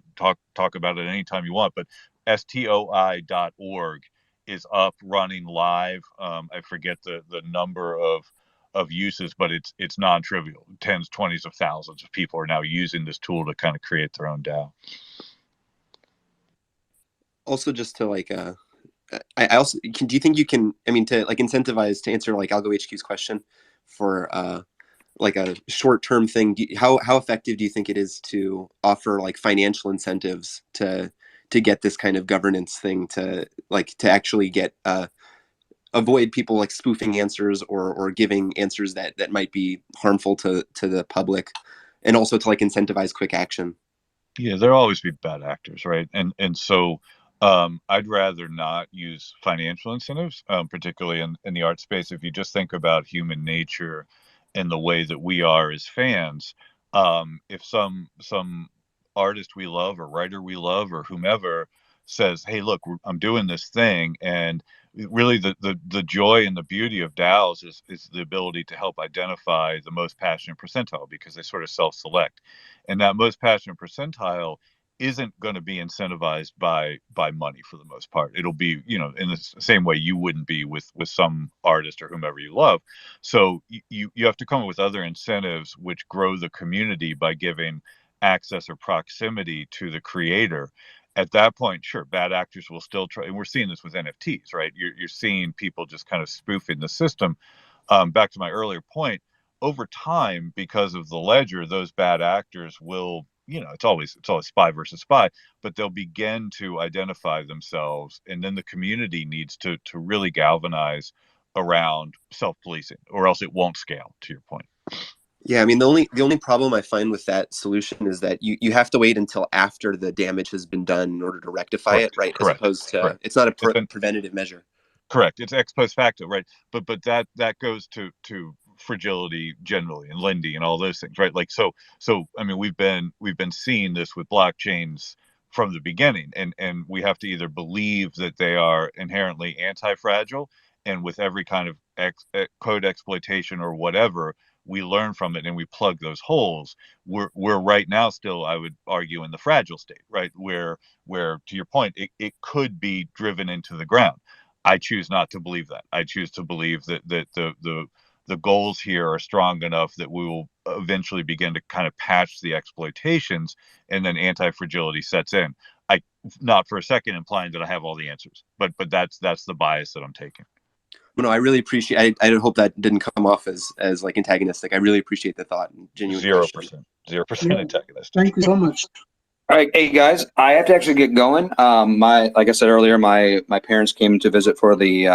talk about it anytime you want, but stoi.org is up, running live. I forget the number of uses, but it's non-trivial. Tens, 20s of thousands of people are now using this tool to kind of create their own DAO. Also, just to like, I also do you think you can, to like incentivize, to answer like Algo HQ's question for like a short-term thing, how effective do you think it is to offer like financial incentives to get this kind of governance thing to actually get avoid people like spoofing answers or giving answers that might be harmful to the public, and also to like incentivize quick action? Yeah, there'll always be bad actors, right? And so I'd rather not use financial incentives, particularly in the art space. If you just think about human nature and the way that we are as fans, if some artist we love or writer we love or whomever says, hey, look, I'm doing this thing, and really the joy and the beauty of DAOs is the ability to help identify the most passionate percentile, because they sort of self-select, and that most passionate percentile isn't going to be incentivized by money for the most part. It'll be, in the same way you wouldn't be with some artist or whomever you love. So you have to come up with other incentives which grow the community by giving access or proximity to the creator. At that point, sure, bad actors will still try, and we're seeing this with NFTs, right? You're seeing people just kind of spoofing the system. Back to my earlier point, over time, because of the ledger, those bad actors will, it's always spy versus spy, but they'll begin to identify themselves, and then the community needs to really galvanize around self-policing, or else it won't scale, to your point. Yeah, I mean, the only problem I find with that solution is that you have to wait until after the damage has been done in order to rectify it, right? As opposed to, it's not a preventative measure. Correct. It's ex post facto, right? But that goes to fragility generally and Lindy and all those things, right? Like so I mean, we've been seeing this with blockchains from the beginning, and we have to either believe that they are inherently anti-fragile, and with every kind of code exploitation or whatever, we learn from it and we plug those holes. We're right now still, I would argue, in the fragile state, right? Where to your point, it could be driven into the ground. I choose not to believe that. I choose to believe that the goals here are strong enough that we will eventually begin to kind of patch the exploitations, and then anti-fragility sets in. I not for a second implying that I have all the answers, but that's the bias that I'm taking. No, I really appreciate. I hope that didn't come off as like antagonistic. I really appreciate the thought and genuine 0%, 0% antagonistic. Thank you so much. All right, hey guys, I have to actually get going. Like I said earlier, my parents came to visit for the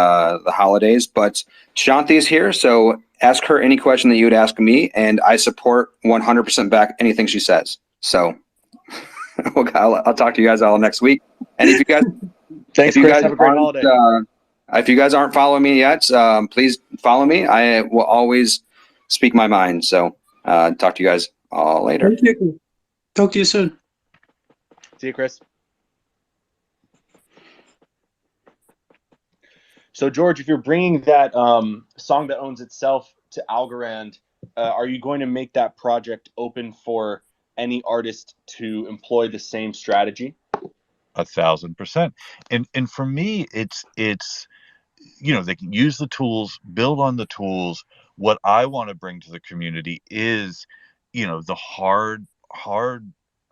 holidays, but Shanti is here, so ask her any question that you would ask me, and I support 100% back anything she says. So I'll talk to you guys all next week. And if you guys, thanks, Chris. Have a great holiday. If you guys aren't following me yet, please follow me. I will always speak my mind. So talk to you guys all later. Thank you. Talk to you soon. See you, Chris. So, George, if you're bringing that song that owns itself to Algorand, are you going to make that project open for any artist to employ the same strategy? 1,000%. And for me, it's they can use the tools, build on the tools. What I want to bring to the community is, the hard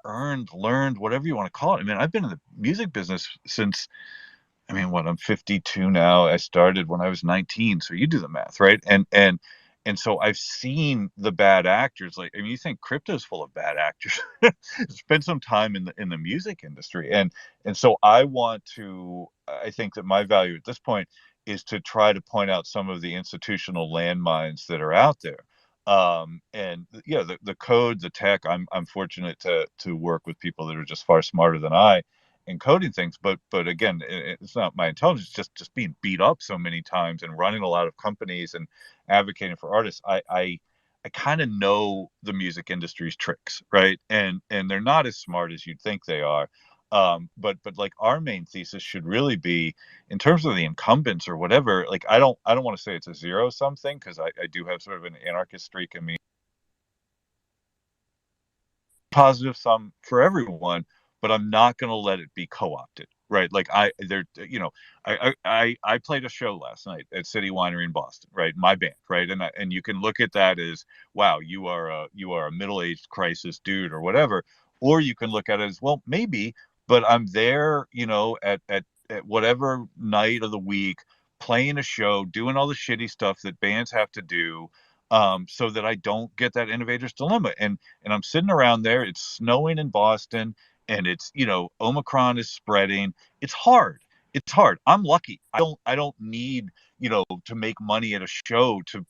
earned, learned, whatever you want to call it. I mean, I've been in the music business since, I'm 52 now. I started when I was 19. So you do the math, right? And so I've seen the bad actors. Like, you think crypto's full of bad actors. Spend some time in the music industry. And so I think that my value at this point is to try to point out some of the institutional landmines that are out there. And the code, the tech, I'm fortunate to work with people that are just far smarter than I in coding things, but again, it's not my intelligence, just being beat up so many times and running a lot of companies and advocating for artists. I kind of know the music industry's tricks, right? And they're not as smart as you'd think they are. But like our main thesis should really be, in terms of the incumbents or whatever, like I don't want to say it's a zero-sum thing, because I do have sort of an anarchist streak in me. Positive sum for everyone, but I'm not going to let it be co-opted, right? Like I played a show last night at City Winery in Boston, right? My band, right? And you can look at that as, wow, you are a middle-aged crisis dude or whatever, or you can look at it as, well, maybe, but I'm there, at whatever night of the week, playing a show, doing all the shitty stuff that bands have to do, so that I don't get that innovator's dilemma. And I'm sitting around there. It's snowing in Boston, and it's, Omicron is spreading. It's hard. I'm lucky. I don't need, to make money at a show to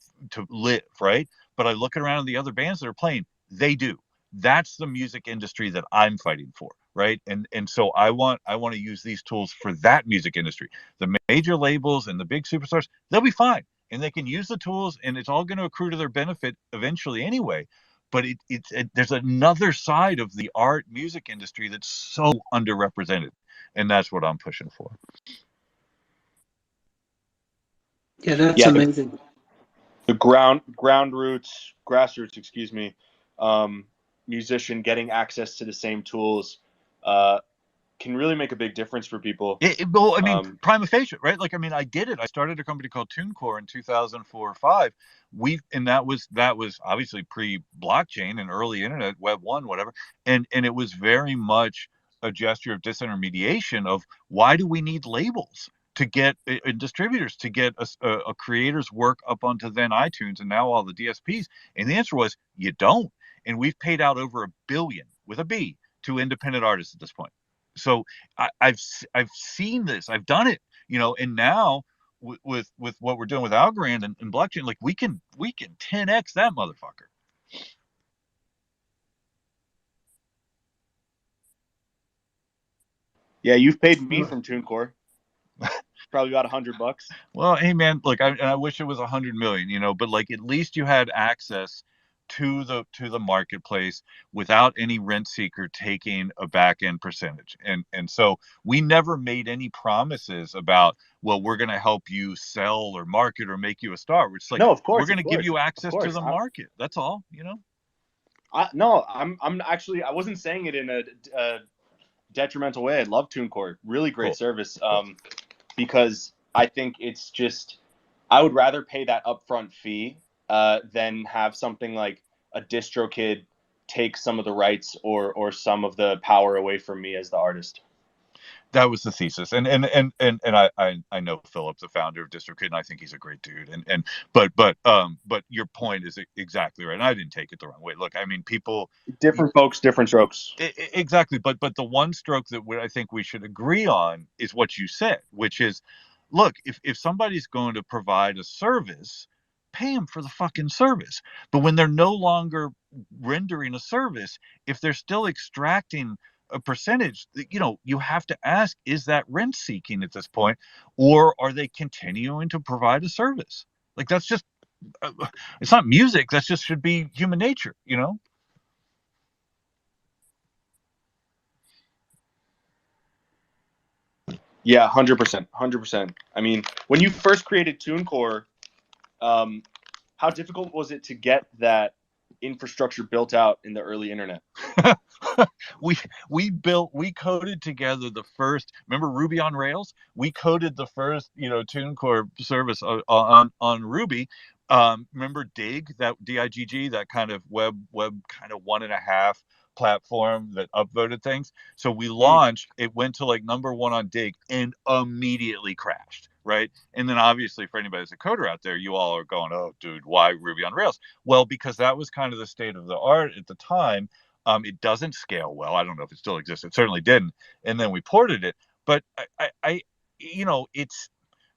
live, right? But I look around at the other bands that are playing, they do. That's the music industry that I'm fighting for, right? And so I want to use these tools for that music industry. The major labels and the big superstars, they'll be fine, and they can use the tools, and it's all going to accrue to their benefit eventually anyway. But there's another side of the art music industry that's so underrepresented, and that's what I'm pushing for. Yeah, that's amazing. The grassroots, musician getting access to the same tools can really make a big difference for people. Well, I mean, prima facie, right? Like, I mean, I did it. I started a company called TuneCore in 2004 or 5. And that was obviously pre-blockchain and early internet, Web 1, whatever. And it was very much a gesture of disintermediation of why do we need labels to get distributors to get a creator's work up onto then iTunes and now all the DSPs? And the answer was you don't. And we've paid out over $1 billion with a B to independent artists at this point. So I've seen this, I've done it, and now with what we're doing with Algorand and blockchain, like we can 10x that motherfucker. Yeah, you've paid me from TuneCore. Probably about $100. Well, hey man, look, I wish it was 100 million, but like at least you had access to the marketplace without any rent seeker taking a back end percentage. And so we never made any promises about, well, we're going to help you sell or market or make you a star. We're just like, no, of course, we're going to give you access to the market. That's all, No, I'm actually, I wasn't saying it in a detrimental way. I love TuneCore. Really great service. Because I think it's just, I would rather pay that upfront fee than have something like a DistroKid take some of the rights or some of the power away from me as the artist. That was the thesis, and I know Philip, the founder of DistroKid, and I think he's a great dude. But your point is exactly right. And I didn't take it the wrong way. Look, I mean, different folks, different strokes. Exactly. But the one stroke that I think we should agree on is what you said, which is, look, if somebody's going to provide a service, pay them for the fucking service. But when they're no longer rendering a service, if they're still extracting a percentage, you have to ask, is that rent seeking at this point, or are they continuing to provide a service? Like, that's just it's not music. That just should be human nature, Yeah, 100%. I mean, when you first created TuneCore, how difficult was it to get that infrastructure built out in the early internet? we coded together the first, remember Ruby on Rails? We coded the first, TuneCore service on Ruby. Remember Dig, that DIGG, that kind of web kind of 1.5 platform that upvoted things? So we launched, it went to like #1 on Dig and immediately crashed, right? And then obviously for anybody that's a coder out there, you all are going, oh dude, why Ruby on Rails? Well, because that was kind of the state of the art at the time. It doesn't scale well. I don't know if it still exists. It certainly didn't. And then we ported it. But I it's,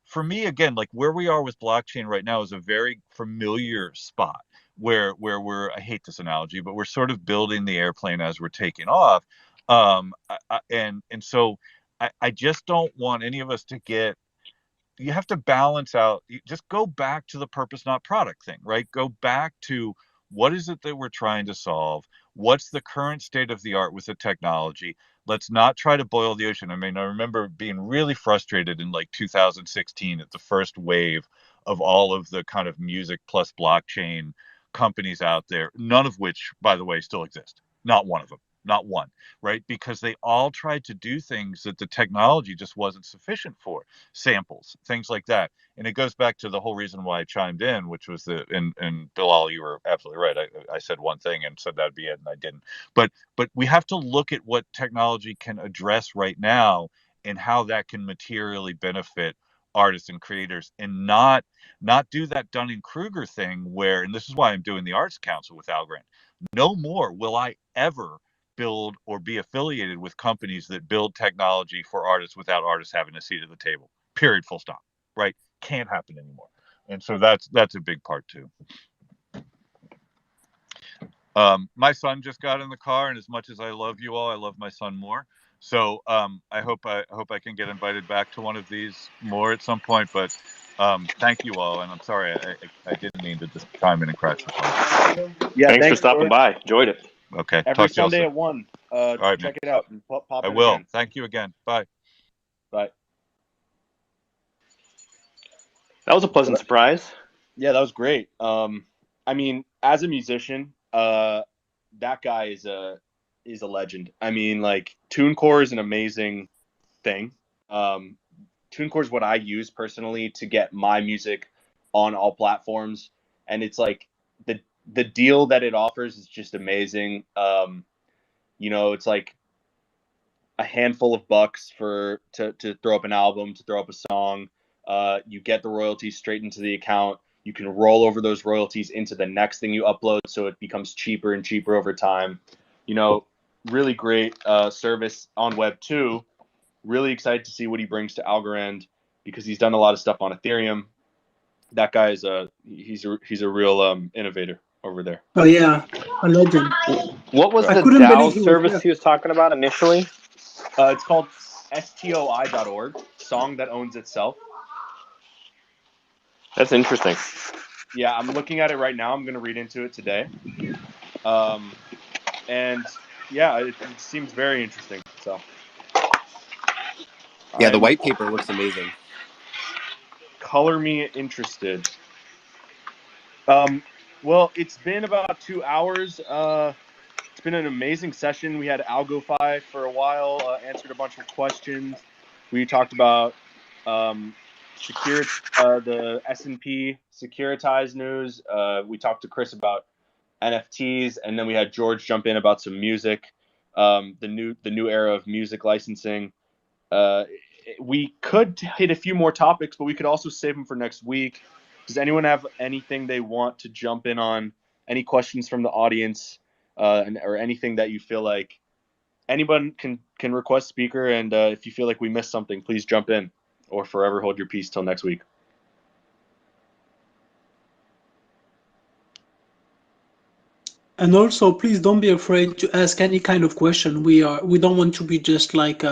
for me, again, like where we are with blockchain right now is a very familiar spot where we're, I hate this analogy, but we're sort of building the airplane as we're taking off. And so I just don't want any of us to get, you have to balance out, just go back to the purpose, not product thing, right? Go back to what is it that we're trying to solve? What's the current state of the art with the technology? Let's not try to boil the ocean. I mean, I remember being really frustrated in like 2016 at the first wave of all of the kind of music plus blockchain companies out there, none of which, by the way, still exist. Not one of them. Not one, right? Because they all tried to do things that the technology just wasn't sufficient for, samples, things like that. And it goes back to the whole reason why I chimed in, which was and Bilal, you were absolutely right. I said one thing and said that'd be it, and I didn't. But we have to look at what technology can address right now and how that can materially benefit artists and creators, and not do that Dunning-Kruger thing where, and this is why I'm doing the Arts Council with Algorand. No more will I ever build or be affiliated with companies that build technology for artists without artists having a seat at the table. Period. Full stop. Right? Can't happen anymore. And so that's a big part too. My son just got in the car, and as much as I love you all, I love my son more. So I hope I can get invited back to one of these more at some point. But thank you all, and I'm sorry I didn't mean to just chime in and crash the phone. Yeah, thanks for stopping by. Enjoyed it. Okay. Every Sunday at 1. All right, check it out. And pop I in will. again. Thank you again. Bye. Bye. That was a pleasant surprise. Yeah, that was great. I mean, as a musician, that guy is a legend. I mean, like TuneCore is an amazing thing. TuneCore is what I use personally to get my music on all platforms, and it's like the deal that it offers is just amazing. It's like a handful of bucks to throw up an album, to throw up a song. You get the royalties straight into the account. You can roll over those royalties into the next thing you upload, so it becomes cheaper and cheaper over time. Really great service on Web 2. Really excited to see what he brings to Algorand because he's done a lot of stuff on Ethereum. That guy is he's a real innovator over there. Oh yeah, a legend. What was I the couldn't DAO believe he was service there. he was talking about initially? It's called stoi.org, song that owns itself. That's interesting. Yeah, I'm looking at it right now. I'm going to read into it today. And yeah, it seems very interesting. So, Yeah, the white paper looks amazing. Color me interested. Well, it's been about 2 hours. It's been an amazing session. We had AlgoFi for a while, answered a bunch of questions. We talked about the S&P securitized news. We talked to Chris about NFTs, and then we had George jump in about some music, the new era of music licensing. We could hit a few more topics, but we could also save them for next week. Does anyone have anything they want to jump in on? Any questions from the audience, or anything that you feel like anyone can request speaker? And if you feel like we missed something, please jump in, or forever hold your peace till next week. And also, please don't be afraid to ask any kind of question. We don't want to be just like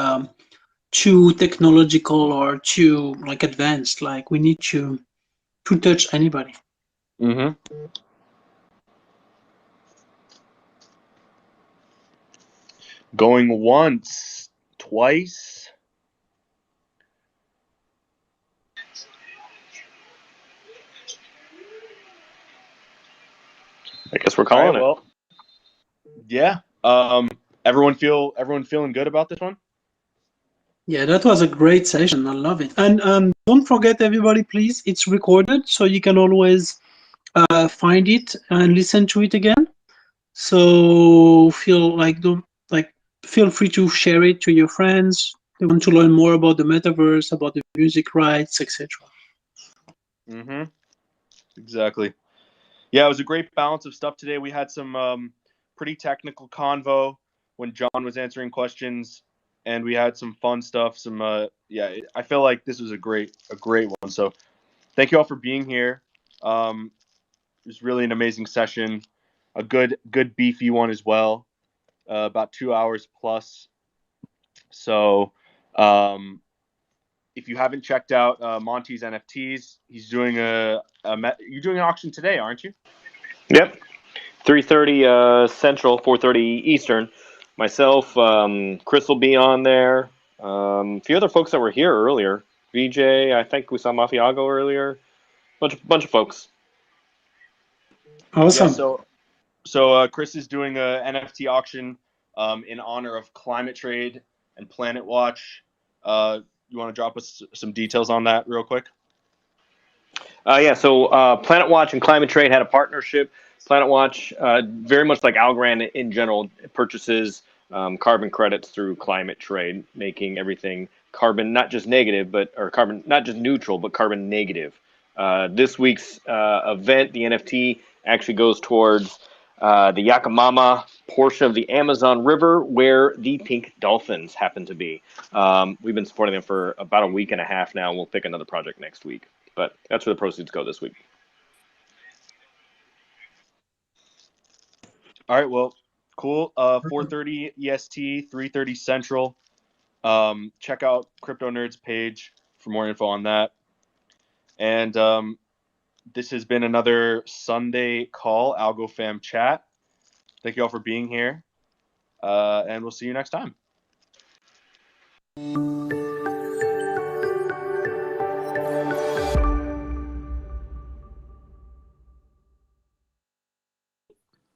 too technological or too like advanced. Like we need to touch anybody. Mm-hmm. Going once, twice. I guess we're calling it. Well, yeah. Everyone feeling good about this one? Yeah, that was a great session. I love it. And don't forget, everybody, please, it's recorded, so you can always find it and listen to it again. So feel free to share it to your friends. They want to learn more about the metaverse, about the music rights, etc. Mm-hmm. Exactly. Yeah, it was a great balance of stuff today. We had some pretty technical convo when John was answering questions, and we had some fun stuff. I feel like this was a great one. So thank you all for being here. It was really an amazing session, a good beefy one as well. About 2 hours plus. So if you haven't checked out Monty's NFTs, he's doing you're doing an auction today, aren't you? Yep. 3:30 Central, 4:30 Eastern. Myself, Chris will be on there. A few other folks that were here earlier. VJ, I think we saw Mafiago earlier. Bunch of folks. Awesome. Yeah, so Chris is doing a NFT auction in honor of Climate Trade and Planet Watch. You want to drop us some details on that real quick? So Planet Watch and Climate Trade had a partnership. Planet Watch, very much like Algorand in general, purchases carbon credits through Climate Trade, making everything carbon not just carbon not just neutral, but carbon negative. This week's event, the NFT, actually goes towards the Yakamama portion of the Amazon River where the pink dolphins happen to be. We've been supporting them for about a week and a half now, and we'll pick another project next week. But that's where the proceeds go this week. All right, well, cool. 4:30 EST, 3:30 Central. Check out KryptoNurd's page for more info on that. And this has been another Sunday call, AlgoFam chat. Thank you all for being here, and we'll see you next time.